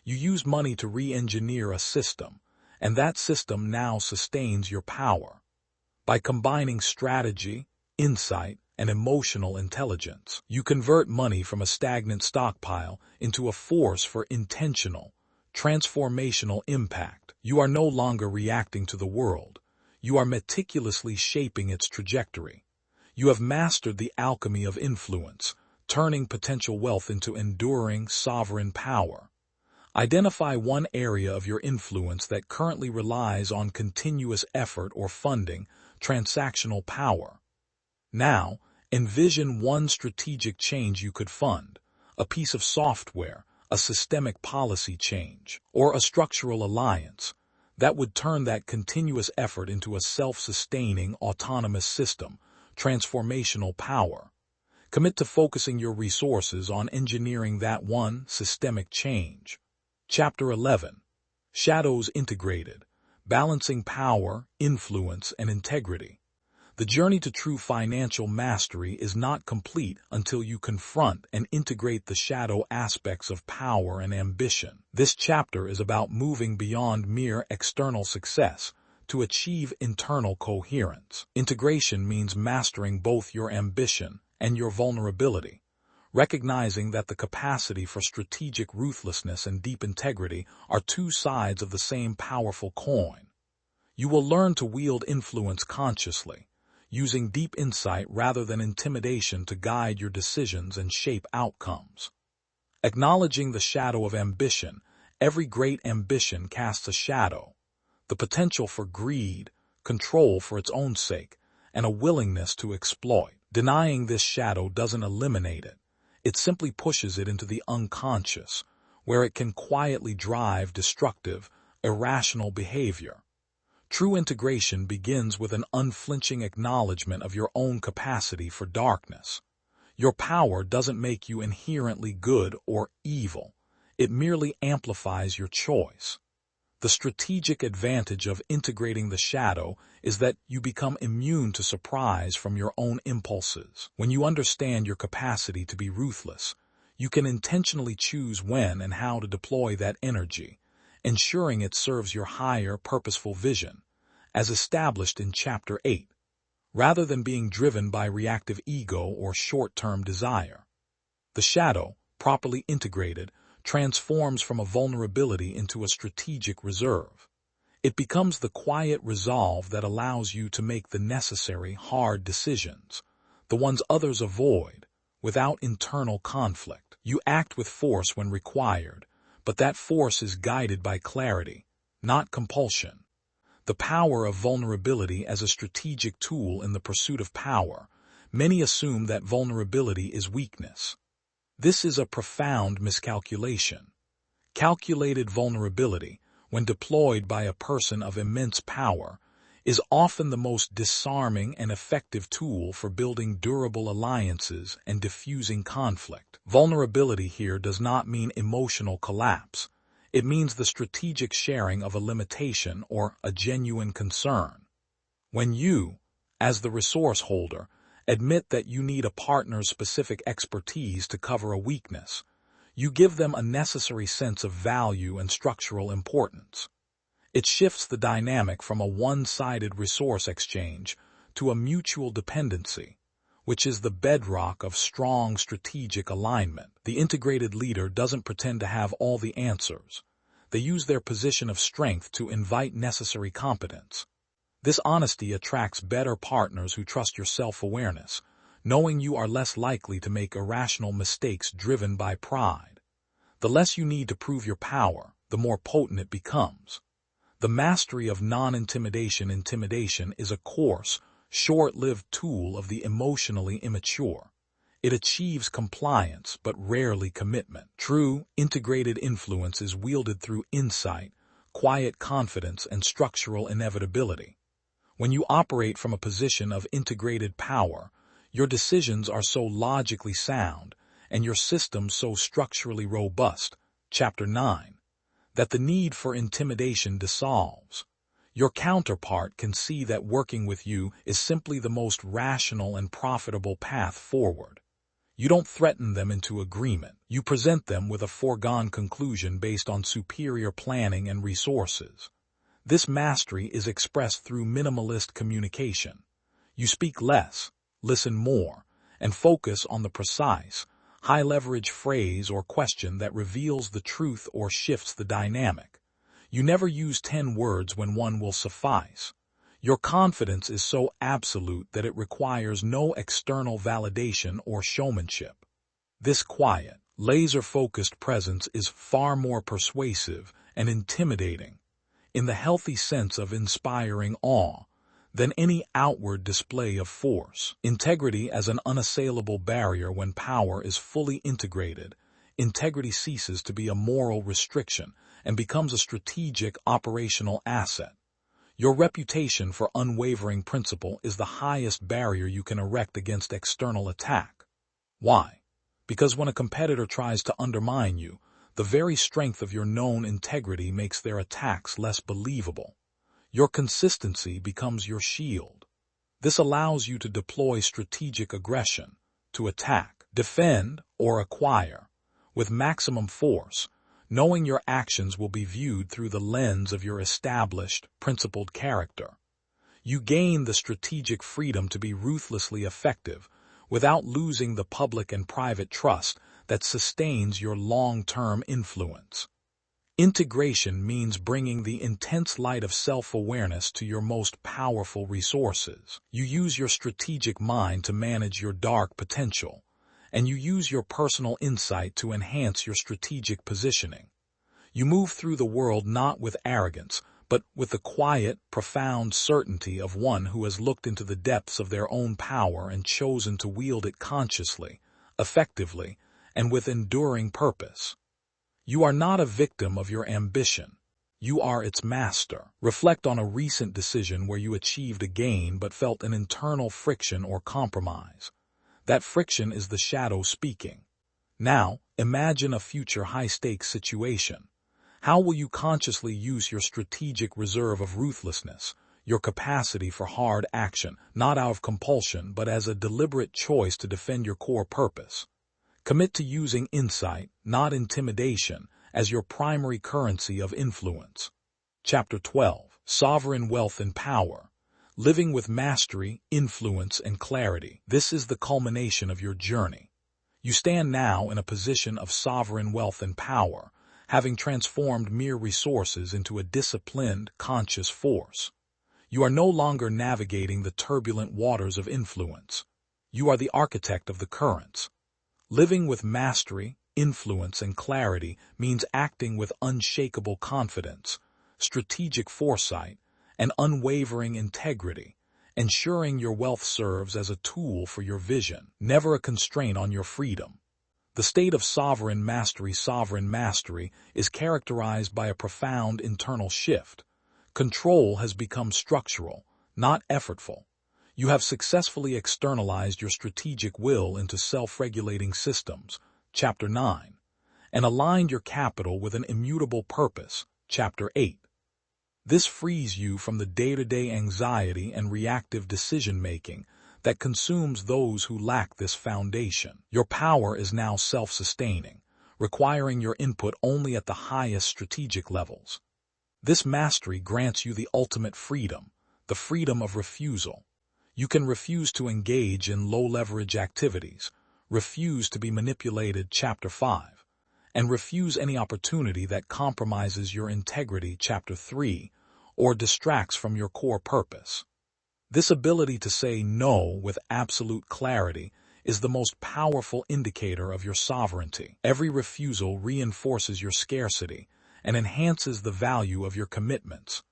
You use money to re-engineer a system, and that system now sustains your power. By combining strategy, insight, and emotional intelligence, you convert money from a stagnant stockpile into a force for intentional, transformational impact. You are no longer reacting to the world. You are meticulously shaping its trajectory. You have mastered the alchemy of influence, turning potential wealth into enduring, sovereign power. Identify one area of your influence that currently relies on continuous effort or funding, transactional power. Now, envision one strategic change you could fund, a piece of software, a systemic policy change, or a structural alliance that would turn that continuous effort into a self-sustaining, autonomous system, transformational power. Commit to focusing your resources on engineering that one systemic change. Chapter 11. Shadows Integrated, Balancing Power, Influence, and Integrity. The journey to true financial mastery is not complete until you confront and integrate the shadow aspects of power and ambition. This chapter is about moving beyond mere external success to achieve internal coherence. Integration means mastering both your ambition and your vulnerability, recognizing that the capacity for strategic ruthlessness and deep integrity are two sides of the same powerful coin. You will learn to wield influence consciously, using deep insight rather than intimidation to guide your decisions and shape outcomes. Acknowledging the shadow of ambition, every great ambition casts a shadow, the potential for greed, control for its own sake, and a willingness to exploit. Denying this shadow doesn't eliminate it. It simply pushes it into the unconscious, where it can quietly drive destructive, irrational behavior. True integration begins with an unflinching acknowledgement of your own capacity for darkness. Your power doesn't make you inherently good or evil. It merely amplifies your choice. The strategic advantage of integrating the shadow is that you become immune to surprise from your own impulses. When you understand your capacity to be ruthless, you can intentionally choose when and how to deploy that energy, ensuring it serves your higher, purposeful vision, as established in Chapter 8, rather than being driven by reactive ego or short-term desire. The shadow, properly integrated, transforms from a vulnerability into a strategic reserve. It becomes the quiet resolve that allows you to make the necessary, hard decisions, the ones others avoid, without internal conflict. You act with force when required, but that force is guided by clarity, not compulsion. The power of vulnerability as a strategic tool in the pursuit of power. Many assume that vulnerability is weakness. This is a profound miscalculation. Calculated vulnerability, when deployed by a person of immense power, is often the most disarming and effective tool for building durable alliances and diffusing conflict. Vulnerability here does not mean emotional collapse. It means the strategic sharing of a limitation or a genuine concern. When you, as the resource holder, Admit that you need a partner's specific expertise to cover a weakness. You give them a necessary sense of value and structural importance. It shifts the dynamic from a one-sided resource exchange to a mutual dependency, which is the bedrock of strong strategic alignment. The integrated leader doesn't pretend to have all the answers. They use their position of strength to invite necessary competence. This honesty attracts better partners who trust your self-awareness, knowing you are less likely to make irrational mistakes driven by pride. The less you need to prove your power, the more potent it becomes. The mastery of non-intimidation is a coarse, short-lived tool of the emotionally immature. It achieves compliance but rarely commitment. True, integrated influence is wielded through insight, quiet confidence, and structural inevitability. When you operate from a position of integrated power, your decisions are so logically sound and your system so structurally robust, Chapter 9, that the need for intimidation dissolves. Your counterpart can see that working with you is simply the most rational and profitable path forward. You don't threaten them into agreement. You present them with a foregone conclusion based on superior planning and resources. This mastery is expressed through minimalist communication. You speak less, listen more, and focus on the precise, high-leverage phrase or question that reveals the truth or shifts the dynamic. You never use 10 words when one will suffice. Your confidence is so absolute that it requires no external validation or showmanship. This quiet, laser-focused presence is far more persuasive and intimidating, in the healthy sense of inspiring awe, than any outward display of force. Integrity as an unassailable barrier. When power is fully integrated, integrity ceases to be a moral restriction and becomes a strategic operational asset. Your reputation for unwavering principle is the highest barrier you can erect against external attack. Why? Because when a competitor tries to undermine you, the very strength of your known integrity makes their attacks less believable. Your consistency becomes your shield. This allows you to deploy strategic aggression, to attack, defend, or acquire, with maximum force, knowing your actions will be viewed through the lens of your established, principled character. You gain the strategic freedom to be ruthlessly effective without losing the public and private trust that sustains your long-term influence. Integration means bringing the intense light of self-awareness to your most powerful resources. You use your strategic mind to manage your dark potential, and you use your personal insight to enhance your strategic positioning. You move through the world not with arrogance, but with the quiet, profound certainty of one who has looked into the depths of their own power and chosen to wield it consciously, effectively, and with enduring purpose. You are not a victim of your ambition. You are its master. Reflect on a recent decision where you achieved a gain but felt an internal friction or compromise. That friction is the shadow speaking. Now, imagine a future high-stakes situation. How will you consciously use your strategic reserve of ruthlessness, your capacity for hard action, not out of compulsion but as a deliberate choice to defend your core purpose? Commit to using insight, not intimidation, as your primary currency of influence. Chapter 12. Sovereign Wealth and Power. Living with mastery, influence, and clarity. This is the culmination of your journey. You stand now in a position of sovereign wealth and power, having transformed mere resources into a disciplined, conscious force. You are no longer navigating the turbulent waters of influence. You are the architect of the currents. Living with mastery, influence, and clarity means acting with unshakable confidence, strategic foresight, and unwavering integrity, ensuring your wealth serves as a tool for your vision, never a constraint on your freedom. The state of sovereign mastery is characterized by a profound internal shift. Control has become structural, not effortful. You have successfully externalized your strategic will into self-regulating systems, Chapter 9, and aligned your capital with an immutable purpose, Chapter 8. This frees you from the day-to-day anxiety and reactive decision-making that consumes those who lack this foundation. Your power is now self-sustaining, requiring your input only at the highest strategic levels. This mastery grants you the ultimate freedom, the freedom of refusal. You can refuse to engage in low-leverage activities, refuse to be manipulated, Chapter 5, and refuse any opportunity that compromises your integrity, Chapter 3, or distracts from your core purpose. This ability to say no with absolute clarity is the most powerful indicator of your sovereignty. Every refusal reinforces your scarcity and enhances the value of your commitments.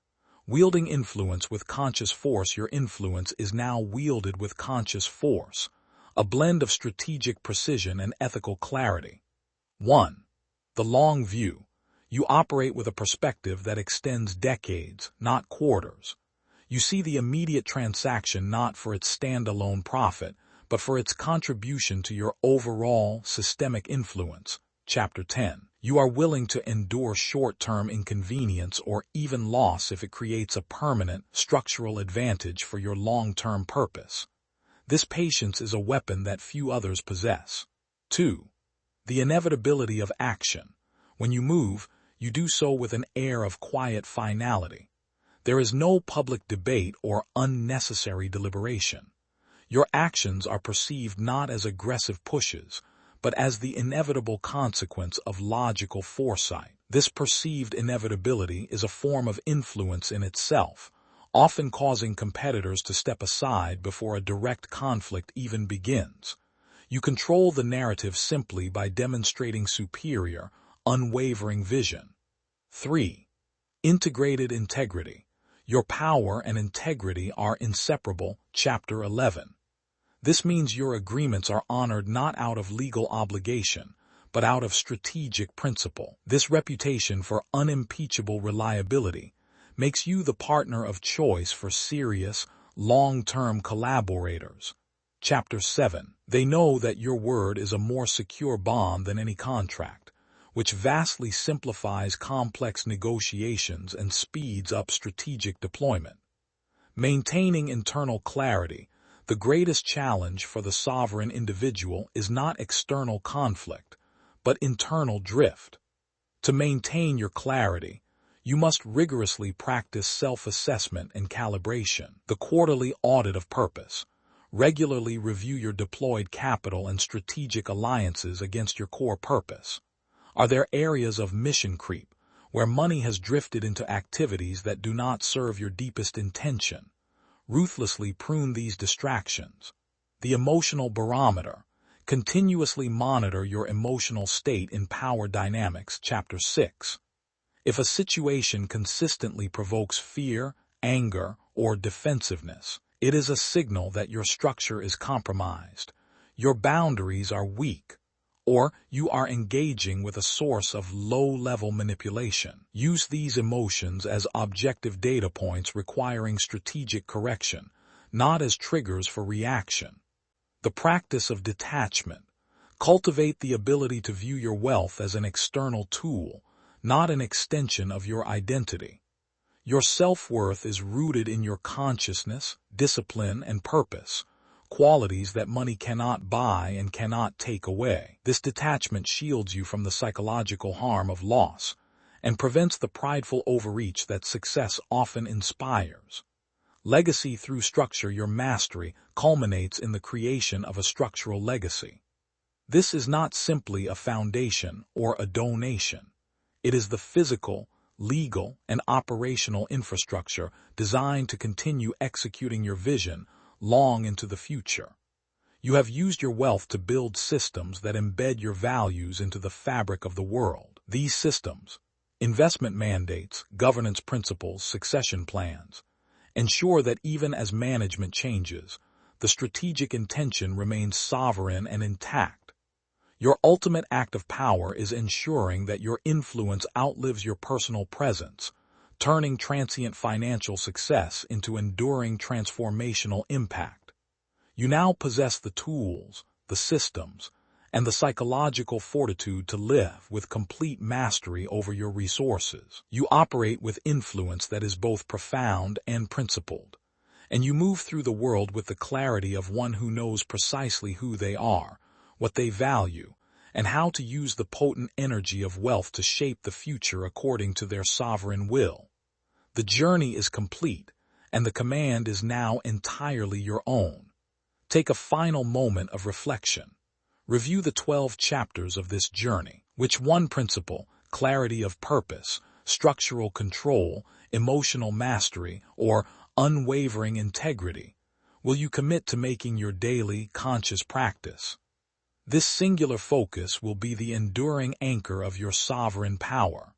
Wielding influence with conscious force, your influence is now wielded with conscious force, a blend of strategic precision and ethical clarity. 1. The long view. You operate with a perspective that extends decades, not quarters. You see the immediate transaction not for its standalone profit, but for its contribution to your overall systemic influence. Chapter 10. You are willing to endure short-term inconvenience or even loss if it creates a permanent, structural advantage for your long-term purpose. This patience is a weapon that few others possess. 2. The inevitability of action. When you move, you do so with an air of quiet finality. There is no public debate or unnecessary deliberation. Your actions are perceived not as aggressive pushes, but as the inevitable consequence of logical foresight. This perceived inevitability is a form of influence in itself, often causing competitors to step aside before a direct conflict even begins. You control the narrative simply by demonstrating superior, unwavering vision. 3. Integrated integrity. Your power and integrity are inseparable, Chapter 11. This means your agreements are honored not out of legal obligation, but out of strategic principle. This reputation for unimpeachable reliability makes you the partner of choice for serious, long-term collaborators. Chapter 7. They know that your word is a more secure bond than any contract, which vastly simplifies complex negotiations and speeds up strategic deployment. Maintaining internal clarity. The greatest challenge for the sovereign individual is not external conflict, but internal drift. To maintain your clarity, you must rigorously practice self-assessment and calibration. The quarterly audit of purpose. Regularly review your deployed capital and strategic alliances against your core purpose. Are there areas of mission creep, where money has drifted into activities that do not serve your deepest intention? Ruthlessly prune these distractions. The emotional barometer. Continuously monitor your emotional state in Power Dynamics, Chapter 6. If a situation consistently provokes fear, anger, or defensiveness, it is a signal that your structure is compromised, your boundaries are weak, or you are engaging with a source of low-level manipulation. Use these emotions as objective data points requiring strategic correction, not as triggers for reaction. The practice of detachment. Cultivate the ability to view your wealth as an external tool, not an extension of your identity. Your self-worth is rooted in your consciousness, discipline, and purpose, qualities that money cannot buy and cannot take away. This detachment shields you from the psychological harm of loss and prevents the prideful overreach that success often inspires. Legacy through structure. Your mastery culminates in the creation of a structural legacy. This is not simply a foundation or a donation. It is the physical, legal, and operational infrastructure designed to continue executing your vision long into the future. You have used your wealth to build systems that embed your values into the fabric of the world. These systems, investment mandates, governance principles, succession plans, ensure that even as management changes, the strategic intention remains sovereign and intact. Your ultimate act of power is ensuring that your influence outlives your personal presence, turning transient financial success into enduring transformational impact. You now possess the tools, the systems, and the psychological fortitude to live with complete mastery over your resources. You operate with influence that is both profound and principled, and you move through the world with the clarity of one who knows precisely who they are, what they value, and how to use the potent energy of wealth to shape the future according to their sovereign will. The journey is complete, and the command is now entirely your own. Take a final moment of reflection. Review the 12 chapters of this journey. Which one principle, clarity of purpose, structural control, emotional mastery, or unwavering integrity, will you commit to making your daily, conscious practice? This singular focus will be the enduring anchor of your sovereign power.